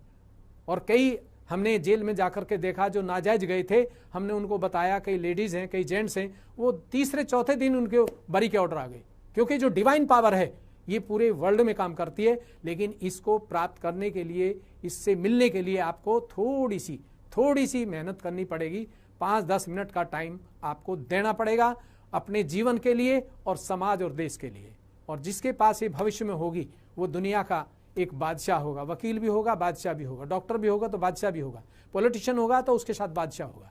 और कई हमने जेल में जाकर के देखा जो नाजायज गए थे, हमने उनको बताया, कई लेडीज हैं, कई जेंट्स हैं, वो तीसरे चौथे दिन उनके बरी के ऑर्डर आ गए, क्योंकि जो डिवाइन पावर है ये पूरे वर्ल्ड में काम करती है। लेकिन इसको प्राप्त करने के लिए, इससे मिलने के लिए आपको थोड़ी सी मेहनत करनी पड़ेगी। 5-10 मिनट का टाइम आपको देना पड़ेगा अपने जीवन के लिए और समाज और देश के लिए। और जिसके पास ये भविष्य में होगी वो दुनिया का एक बादशाह होगा। वकील भी होगा, बादशाह भी होगा, डॉक्टर भी होगा तो बादशाह भी होगा, पॉलिटिशियन होगा तो उसके साथ बादशाह होगा।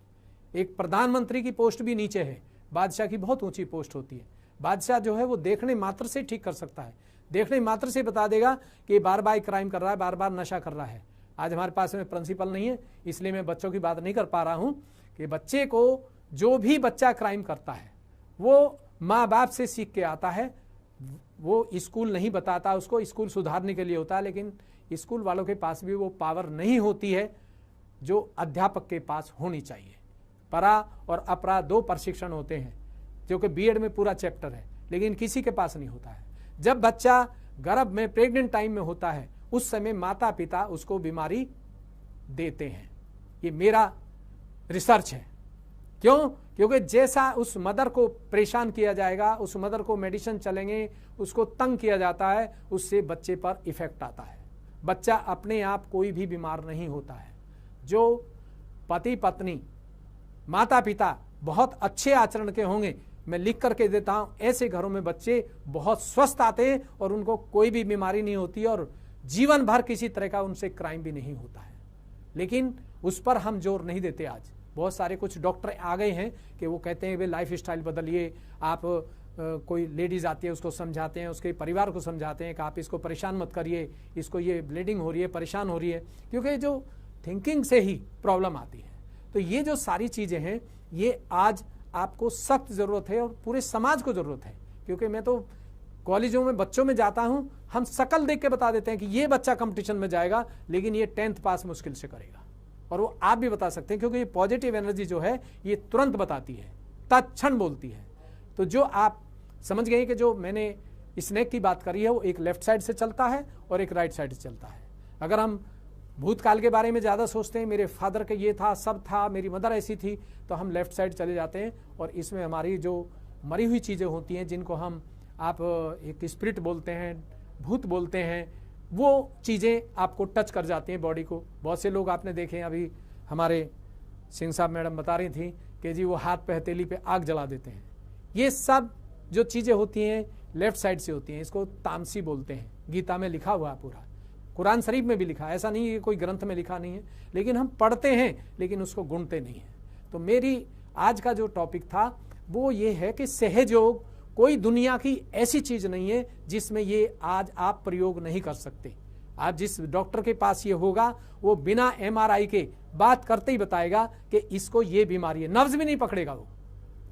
एक प्रधानमंत्री की पोस्ट भी नीचे है, बादशाह की बहुत ऊंची पोस्ट होती है। बादशाह जो है वो देखने मात्र से ठीक कर सकता है, देखने मात्र से बता देगा कि बार बार क्राइम कर रहा है, बार बार नशा कर रहा है। आज हमारे पास में प्रिंसिपल नहीं है, इसलिए मैं बच्चों की बात नहीं कर पा रहा हूं कि बच्चे को, जो भी बच्चा क्राइम करता है वो माँ बाप से सीख के आता है। वो स्कूल नहीं बताता उसको, स्कूल सुधारने के लिए होता है, लेकिन स्कूल वालों के पास भी वो पावर नहीं होती है जो अध्यापक के पास होनी चाहिए। परा और अपरा 2 प्रशिक्षण होते हैं, जो कि बीएड में पूरा चैप्टर है, लेकिन किसी के पास नहीं होता है। जब बच्चा गर्भ में, प्रेग्नेंट टाइम में होता है, उस समय माता पिता उसको बीमारी देते हैं। ये मेरा रिसर्च है। क्यों? क्योंकि जैसा उस मदर को परेशान किया जाएगा, उस मदर को मेडिसिन चलेंगे, उसको तंग किया जाता है, उससे बच्चे पर इफेक्ट आता है। बच्चा अपने आप कोई भी बीमार नहीं होता है। जो पति पत्नी, माता पिता बहुत अच्छे आचरण के होंगे, मैं लिख करके देता हूं, ऐसे घरों में बच्चे बहुत स्वस्थ आते हैं और उनको कोई भी बीमारी नहीं होती और जीवन भर किसी तरह का उनसे क्राइम भी नहीं होता है। लेकिन उस पर हम जोर नहीं देते। आज बहुत सारे कुछ डॉक्टर आ गए हैं कि वो कहते हैं वे लाइफ स्टाइल बदलिए, आप कोई लेडीज आती है उसको समझाते हैं, उसके परिवार को समझाते हैं कि आप इसको परेशान मत करिए, इसको ये ब्लीडिंग हो रही है, परेशान हो रही है, क्योंकि जो थिंकिंग से ही प्रॉब्लम आती है। तो ये जो सारी चीज़ें हैं, ये आज आपको सख्त ज़रूरत है और पूरे समाज को ज़रूरत है। क्योंकि मैं तो कॉलेजों में बच्चों में जाता हूं, हम शकल देख के बता देते हैं कि ये बच्चा कंपटीशन में जाएगा, लेकिन ये 10th पास मुश्किल से करेगा। और वो आप भी बता सकते हैं, क्योंकि ये पॉजिटिव एनर्जी जो है ये तुरंत बताती है, तत्क्षण बोलती है। तो जो आप समझ गए कि जो मैंने स्नेक की बात करी है वो एक लेफ्ट साइड से चलता है और एक राइट साइड से चलता है। अगर हम भूतकाल के बारे में ज़्यादा सोचते हैं, मेरे फादर का ये था, सब था, मेरी मदर ऐसी थी, तो हम लेफ्ट साइड चले जाते हैं। और इसमें हमारी जो मरी हुई चीज़ें होती हैं, जिनको हम आप एक स्पिरिट बोलते हैं, भूत बोलते हैं, वो चीज़ें आपको टच कर जाती हैं बॉडी को। बहुत से लोग आपने देखे हैं, अभी हमारे सिंह साहब मैडम बता रही थी कि जी वो हाथ पे हथेली पे आग जला देते हैं। ये सब जो चीज़ें होती हैं लेफ्ट साइड से होती हैं। इसको तामसी बोलते हैं, गीता में लिखा हुआ है, पूरा कुरान शरीफ में भी लिखा है। ऐसा नहीं है कोई ग्रंथ में लिखा नहीं है, लेकिन हम पढ़ते हैं लेकिन उसको गुणते नहीं हैं। तो मेरी आज का जो टॉपिक था वो ये है कि सहयोग कोई दुनिया की ऐसी चीज नहीं है जिसमें ये आज आप प्रयोग नहीं कर सकते। आज जिस डॉक्टर के पास ये होगा वो बिना MRI के बात करते ही बताएगा कि इसको ये बीमारी है। नब्ज भी नहीं पकड़ेगा, वो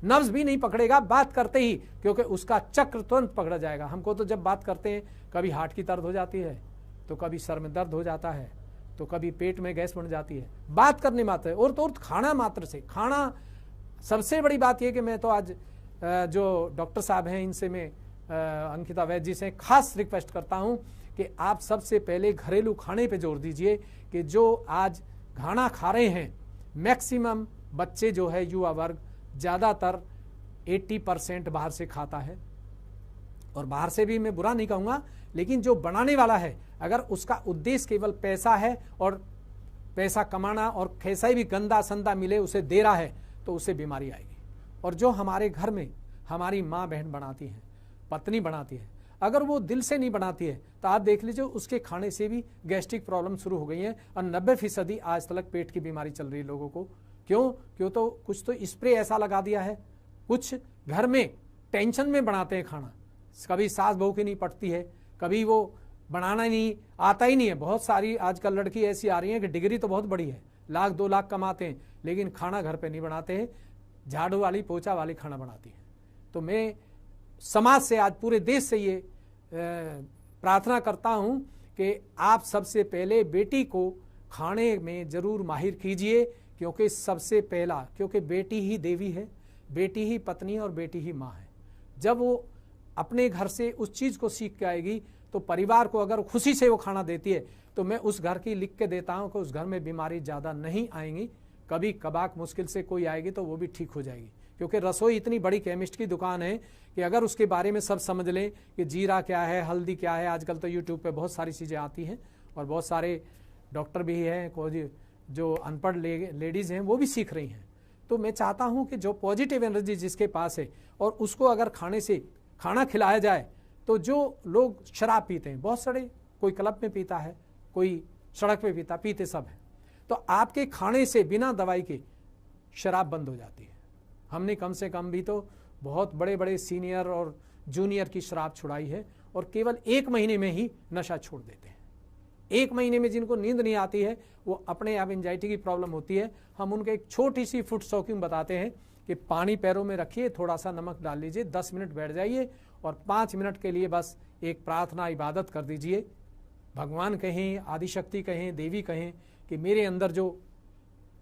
नब्ज भी नहीं पकड़ेगा बात करते ही, क्योंकि उसका चक्र तुरंत पकड़ा जाएगा। हमको तो जब बात करते हैं कभी हार्ट की दर्द हो जाती है, तो कभी सर में दर्द हो जाता है, तो कभी पेट में गैस बन जाती है, बात करने मात्र। और तो खाना मात्र से, खाना सबसे बड़ी बात यह कि मैं तो आज जो डॉक्टर साहब हैं इनसे मैं अंकिता वैद्य जी से खास रिक्वेस्ट करता हूं कि आप सबसे पहले घरेलू खाने पे जोर दीजिए। कि जो आज खाना खा रहे हैं, मैक्सिमम बच्चे जो है, युवा वर्ग ज़्यादातर 80% बाहर से खाता है। और बाहर से भी मैं बुरा नहीं कहूँगा, लेकिन जो बनाने वाला है अगर उसका उद्देश्य केवल पैसा है और पैसा कमाना और कैसा भी गंदा संदा मिले उसे दे रहा है, तो उसे बीमारी आएगी। और जो हमारे घर में हमारी माँ बहन बनाती हैं, पत्नी बनाती है। अगर वो दिल से नहीं बनाती है तो आप देख लीजिए उसके खाने से भी गैस्ट्रिक प्रॉब्लम शुरू हो गई है और 90% आज तक पेट की बीमारी चल रही है लोगों को। क्यों तो कुछ तो स्प्रे ऐसा लगा दिया है, कुछ घर में टेंशन में बनाते हैं खाना, कभी सास बहू की नहीं पटती है, कभी वो बनाना नहीं आता ही नहीं है। बहुत सारी आजकल लड़की ऐसी आ रही हैं कि डिग्री तो बहुत बड़ी है, 1-2 लाख कमाते हैं, लेकिन खाना घर पे नहीं बनाते हैं, झाड़ू वाली पोछा वाली खाना बनाती है। तो मैं समाज से, आज पूरे देश से ये प्रार्थना करता हूं कि आप सबसे पहले बेटी को खाने में जरूर माहिर कीजिए, क्योंकि सबसे पहला, क्योंकि बेटी ही देवी है, बेटी ही पत्नी और बेटी ही माँ है। जब वो अपने घर से उस चीज को सीख के आएगी तो परिवार को अगर खुशी से वो खाना देती है तो मैं उस घर की लिख के देता हूं कि उस घर में बीमारी ज्यादा नहीं आएंगी। कभी कभार मुश्किल से कोई आएगी तो वो भी ठीक हो जाएगी, क्योंकि रसोई इतनी बड़ी केमिस्ट की दुकान है कि अगर उसके बारे में सब समझ लें कि जीरा क्या है, हल्दी क्या है, आजकल तो यूट्यूब पे बहुत सारी चीज़ें आती हैं और बहुत सारे डॉक्टर भी हैं, कोई जो अनपढ़ लेडीज़ हैं वो भी सीख रही हैं। तो मैं चाहता हूं कि जो पॉजिटिव एनर्जी जिसके पास है और उसको अगर खाना खिलाया जाए, तो जो लोग शराब पीते हैं, बहुत सारे, कोई क्लब में पीता है, कोई सड़क पे पीते सब है, तो आपके खाने से बिना दवाई के शराब बंद हो जाती है। हमने कम से कम भी तो बहुत बड़े बड़े सीनियर और जूनियर की शराब छुड़ाई है और केवल 1 महीने में ही नशा छोड़ देते हैं। 1 महीने में जिनको नींद नहीं आती है, वो अपने आप एंजाइटी की प्रॉब्लम होती है, हम उनको एक छोटी सी फुट सॉकिंग बताते हैं कि पानी पैरों में रखिए, थोड़ा सा नमक डाल लीजिए, 10 मिनट बैठ जाइए और 5 मिनट के लिए बस एक प्रार्थना इबादत कर दीजिए। भगवान कहें, आदिशक्ति कहें, देवी कहें कि मेरे अंदर जो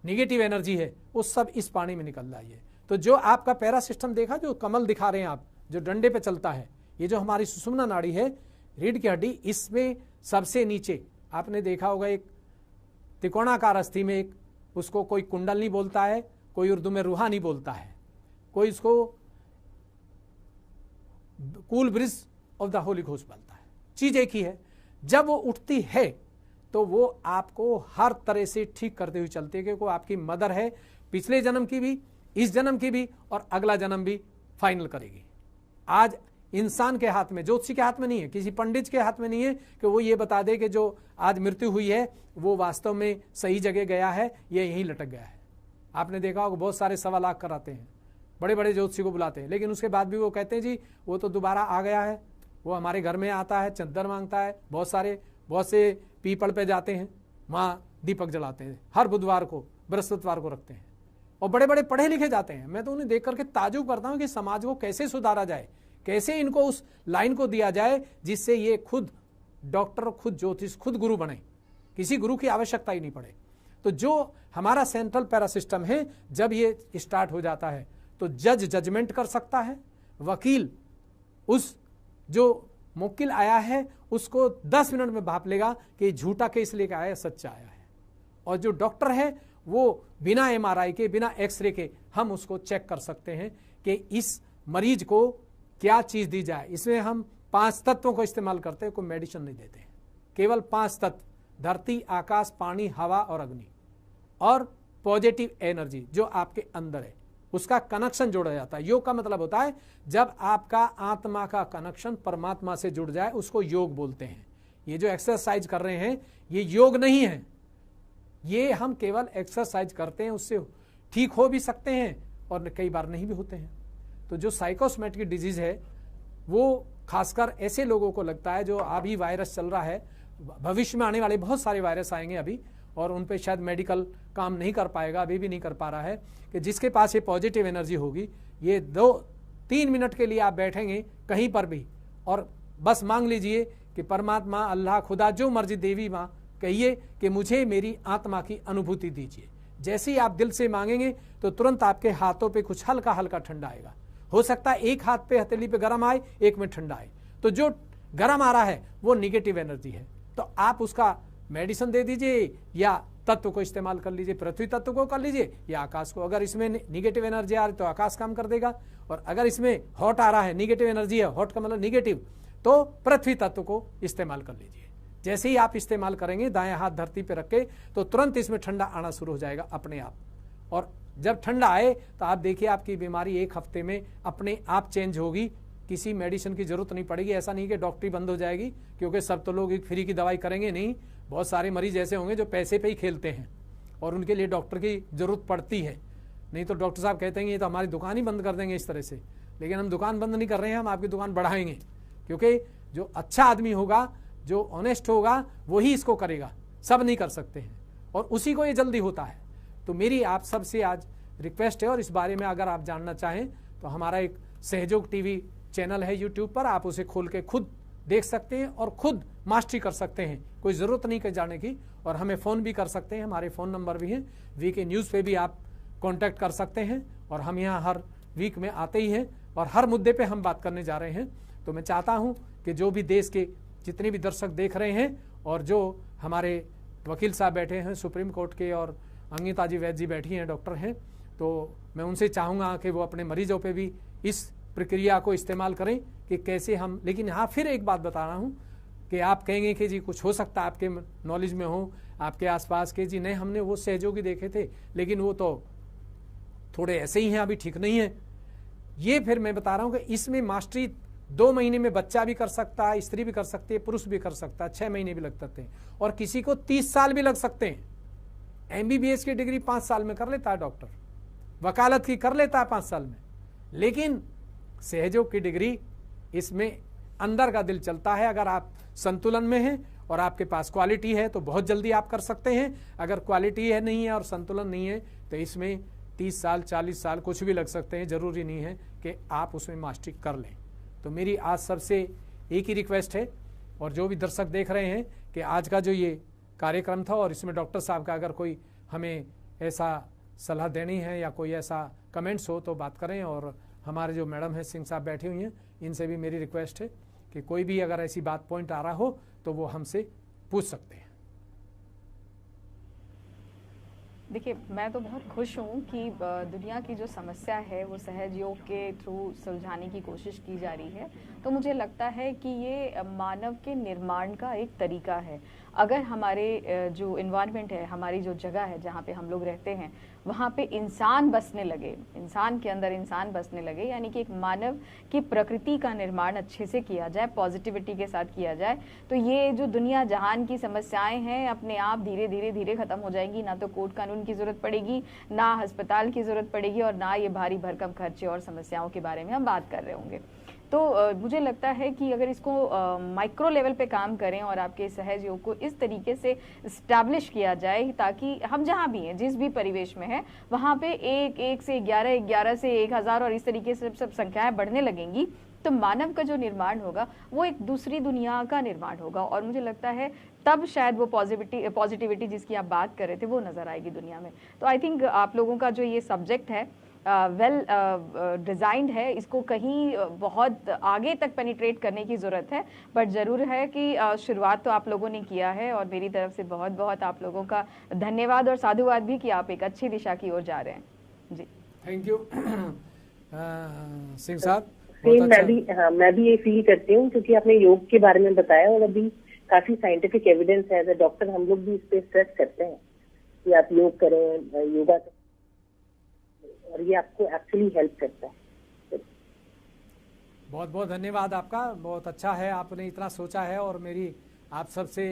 निगेटिव एनर्जी है वो सब इस पानी में निकल जाइए। तो जो आपका पैरा सिस्टम देखा, जो कमल दिखा रहे हैं आप, जो डंडे पे चलता है, ये जो हमारी सुषुम्ना नाड़ी है, रीढ़ की हड्डी, इसमें सबसे नीचे आपने देखा होगा एक त्रिकोणाकार अस्थि में एक, उसको कोई कुंडलनी बोलता है, कोई उर्दू में रूहानी बोलता है, कोई इसको cool bridge of the Holi ghost बोलता है। चीज एक ही है। जब वो उठती है तो वो आपको हर तरह से ठीक करते हुए चलती है, क्योंकि वो आपकी मदर है, पिछले जन्म की भी, इस जन्म की भी और अगला जन्म भी फाइनल करेगी। आज इंसान के हाथ में, ज्योतिषी के हाथ में नहीं है, किसी पंडित के हाथ में नहीं है कि वो ये बता दे कि जो आज मृत्यु हुई है वो वास्तव में सही जगह गया है, ये यहीं लटक गया है। आपने देखा होगा बहुत सारे 1.25 लाख कराते हैं, बड़े बड़े ज्योतिषी को बुलाते हैं, लेकिन उसके बाद भी वो कहते हैं जी वो तो दोबारा आ गया है, वो हमारे घर में आता है, चद्दर मांगता है। बहुत से पीपल पे जाते हैं, वहाँ दीपक जलाते हैं, हर बुधवार को, बृहस्पतिवार को रखते हैं, और बड़े बड़े पढ़े लिखे जाते हैं। मैं तो उन्हें देख करके ताजुब करता हूँ कि समाज को कैसे सुधारा जाए, कैसे इनको उस लाइन को दिया जाए जिससे ये खुद डॉक्टर, खुद ज्योतिष, खुद गुरु बने, किसी गुरु की आवश्यकता ही नहीं पड़े। तो जो हमारा सेंट्रल पैरा सिस्टम है, जब ये स्टार्ट हो जाता है तो जज जजमेंट कर सकता है, वकील उस जो मुक्किल आया है उसको 10 मिनट में भाप लेगा कि झूठा केस लेकर आया, सच्चा आया है, और जो डॉक्टर है वो बिना MRI के, बिना एक्सरे के हम उसको चेक कर सकते हैं कि इस मरीज को क्या चीज दी जाए। इसमें हम 5 तत्वों को इस्तेमाल करते हैं, कोई मेडिसिन नहीं देते हैं, केवल 5 तत्व, धरती, आकाश, पानी, हवा और अग्नि, और पॉजिटिव एनर्जी जो आपके अंदर है उसका कनेक्शन जोड़ा जाता है। योग का मतलब होता है जब आपका आत्मा का कनेक्शन परमात्मा से जुड़ जाए, उसको योग बोलते हैं। ये जो एक्सरसाइज कर रहे हैं ये योग नहीं है, ये हम केवल एक्सरसाइज करते हैं, उससे ठीक हो भी सकते हैं और कई बार नहीं भी होते हैं। तो जो साइकोसोमैटिक डिजीज है वो खासकर ऐसे लोगों को लगता है, जो अभी वायरस चल रहा है, भविष्य में आने वाले बहुत सारे वायरस आएंगे अभी, और उन पे शायद मेडिकल काम नहीं कर पाएगा, अभी भी नहीं कर पा रहा है, कि जिसके पास ये पॉजिटिव एनर्जी होगी, ये 2-3 मिनट के लिए आप बैठेंगे कहीं पर भी और बस मांग लीजिए कि परमात्मा, अल्लाह, खुदा, जो मर्जी, देवी माँ, कहिए कि मुझे मेरी आत्मा की अनुभूति दीजिए। जैसे ही आप दिल से मांगेंगे तो तुरंत आपके हाथों पे कुछ हल्का हल्का ठंडा आएगा। हो सकता है एक हाथ पे, हथेली पे गर्म आए, एक में ठंडा आए। तो जो गर्म आ रहा है वो निगेटिव एनर्जी है, तो आप उसका मेडिसिन दे दीजिए या तत्व को इस्तेमाल कर लीजिए, पृथ्वी तत्व को कर लीजिए या आकाश को। अगर इसमें निगेटिव एनर्जी आ रही है तो आकाश काम कर देगा, और अगर इसमें हॉट आ रहा है, निगेटिव एनर्जी है, हॉट का मतलब निगेटिव, तो पृथ्वी तत्व को इस्तेमाल कर लीजिए। जैसे ही आप इस्तेमाल करेंगे दायां हाथ धरती पे रख के, तो तुरंत इसमें ठंडा आना शुरू हो जाएगा अपने आप। और जब ठंडा आए तो आप देखिए आपकी बीमारी 1 हफ्ते में अपने आप चेंज होगी, किसी मेडिसिन की जरूरत नहीं पड़ेगी। ऐसा नहीं कि डॉक्टरी बंद हो जाएगी, क्योंकि सब तो लोग फ्री की दवाई करेंगे नहीं। बहुत सारे मरीज ऐसे होंगे जो पैसे पे ही खेलते हैं और उनके लिए डॉक्टर की जरूरत पड़ती है। नहीं तो डॉक्टर साहब कहते हैं ये तो हमारी दुकान ही बंद कर देंगे इस तरह से। लेकिन हम दुकान बंद नहीं कर रहे हैं, हम आपकी दुकान बढ़ाएंगे, क्योंकि जो अच्छा आदमी होगा, जो ऑनेस्ट होगा, वही इसको करेगा, सब नहीं कर सकते हैं और उसी को ये जल्दी होता है। तो मेरी आप सबसे आज रिक्वेस्ट है, और इस बारे में अगर आप जानना चाहें तो हमारा एक सहयोग टीवी चैनल है यूट्यूब पर, आप उसे खोल के खुद देख सकते हैं और खुद मास्टरी कर सकते हैं। कोई ज़रूरत नहीं कर जाने की, और हमें फ़ोन भी कर सकते हैं, हमारे फ़ोन नंबर भी हैं। वीके न्यूज़ पे भी आप कांटेक्ट कर सकते हैं, और हम यहाँ हर वीक में आते ही हैं और हर मुद्दे पे हम बात करने जा रहे हैं। तो मैं चाहता हूँ कि जो भी देश के जितने भी दर्शक देख रहे हैं, और जो हमारे वकील साहब बैठे हैं सुप्रीम कोर्ट के, और अंगिता जी वैद्य जी बैठी हैं, डॉक्टर हैं, तो मैं उनसे चाहूँगा कि वो अपने मरीजों पे भी इस प्रक्रिया को इस्तेमाल करें कि कैसे हम। लेकिन हाँ, फिर एक बात बता रहा हूँ कि आप कहेंगे कि जी कुछ हो सकता है आपके नॉलेज में हो, आपके आसपास के, जी नहीं, हमने वो सहयोगी देखे थे लेकिन वो तो थोड़े ऐसे ही हैं, अभी ठीक नहीं है। ये फिर मैं बता रहा हूँ कि इसमें मास्टरी 2 महीने में बच्चा भी कर सकता है, स्त्री भी कर सकती है, पुरुष भी कर सकता है, 6 महीने भी लग सकते हैं, और किसी को 30 साल भी लग सकते हैं। MBBS की डिग्री 5 साल में कर लेता है डॉक्टर, वकालत की कर लेता है 5 साल में, लेकिन सहयोग की डिग्री इसमें अंदर का दिल चलता है। अगर आप संतुलन में हैं और आपके पास क्वालिटी है तो बहुत जल्दी आप कर सकते हैं। अगर क्वालिटी है नहीं है और संतुलन नहीं है तो इसमें 30 साल 40 साल कुछ भी लग सकते हैं। जरूरी नहीं है कि आप उसमें मास्टरी कर लें। तो मेरी आज सबसे एक ही रिक्वेस्ट है, और जो भी दर्शक देख रहे हैं, कि आज का जो ये कार्यक्रम था और इसमें डॉक्टर साहब का अगर कोई हमें ऐसा सलाह देनी है या कोई ऐसा कमेंट्स हो तो बात करें। और हमारे जो मैडम हैं सिंह साहब बैठी हुई हैं, इनसे भी मेरी रिक्वेस्ट है कि कोई भी अगर ऐसी बात पॉइंट आ रहा हो तो वो हमसे पूछ सकते हैं। देखिए, मैं तो बहुत खुश हूँ कि दुनिया की जो समस्या है वो सहयोग के थ्रू सुलझाने की कोशिश की जा रही है। तो मुझे लगता है कि ये मानव के निर्माण का एक तरीका है। अगर हमारे जो इन्वायरमेंट है, हमारी जो जगह है जहाँ पे हम लोग रहते हैं, वहाँ पे इंसान बसने लगे, इंसान के अंदर इंसान बसने लगे, यानी कि एक मानव की प्रकृति का निर्माण अच्छे से किया जाए, पॉजिटिविटी के साथ किया जाए, तो ये जो दुनिया जहान की समस्याएं हैं अपने आप धीरे धीरे धीरे खत्म हो जाएंगी। ना तो कोर्ट कानून की जरूरत पड़ेगी, ना अस्पताल की जरूरत पड़ेगी, और ना ये भारी भरकम खर्चे और समस्याओं के बारे में हम बात कर रहे होंगे। तो मुझे लगता है कि अगर इसको माइक्रो लेवल पे काम करें और आपके सहयोग को इस तरीके से इस्टेब्लिश किया जाए ताकि हम जहाँ भी हैं, जिस भी परिवेश में है, वहाँ पे 1 से 11, 11 से 1000 और इस तरीके से सब संख्याएं बढ़ने लगेंगी, तो मानव का जो निर्माण होगा वो एक दूसरी दुनिया का निर्माण होगा। और मुझे लगता है तब शायद वो पॉजिटिविटी जिसकी आप बात कर रहे थे वो नजर आएगी दुनिया में। तो आई थिंक आप लोगों का जो ये सब्जेक्ट है वेल डिजाइंड है, इसको कहीं बहुत आगे तक पेनिट्रेट करने की ज़रूरत है, बट ज़रूर है कि शुरुआत तो आप लोगों ने किया है, और मेरी तरफ से बहुत बहुत आप लोगों का धन्यवाद और साधुवाद भी कि आप एक अच्छी दिशा की ओर जा रहे हैं। जी, थैंक यू सिंह साहब। मैं भी ये फील करती हूँ, क्योंकि आपने योग के बारे में बताया और अभी काफी साइंटिफिक एविडेंस है। एज अ डॉक्टर हम लोग भी इस पे स्ट्रेस करते हैं कि आप योग करें, योगा करें, और ये आपको एक्चुअली हेल्प करता है। बहुत बहुत धन्यवाद आपका, बहुत अच्छा है आपने इतना सोचा है। और मेरी आप सबसे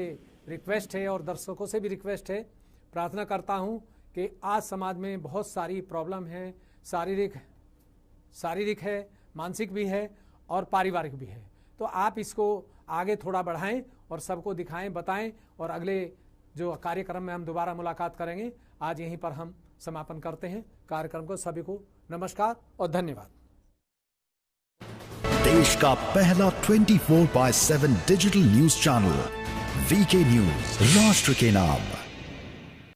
रिक्वेस्ट है और दर्शकों से भी रिक्वेस्ट है, प्रार्थना करता हूं कि आज समाज में बहुत सारी प्रॉब्लम है, शारीरिक है, मानसिक भी है और पारिवारिक भी है। तो आप इसको आगे थोड़ा बढ़ाएं और सबको दिखाएं, बताएं, और अगले जो कार्यक्रम में हम दोबारा मुलाकात करेंगे। आज यहीं पर हम समापन करते हैं कार्यक्रम को। सभी को नमस्कार और धन्यवाद। देश का पहला 24/7 digital news channel VK news, राष्ट्र के नाम।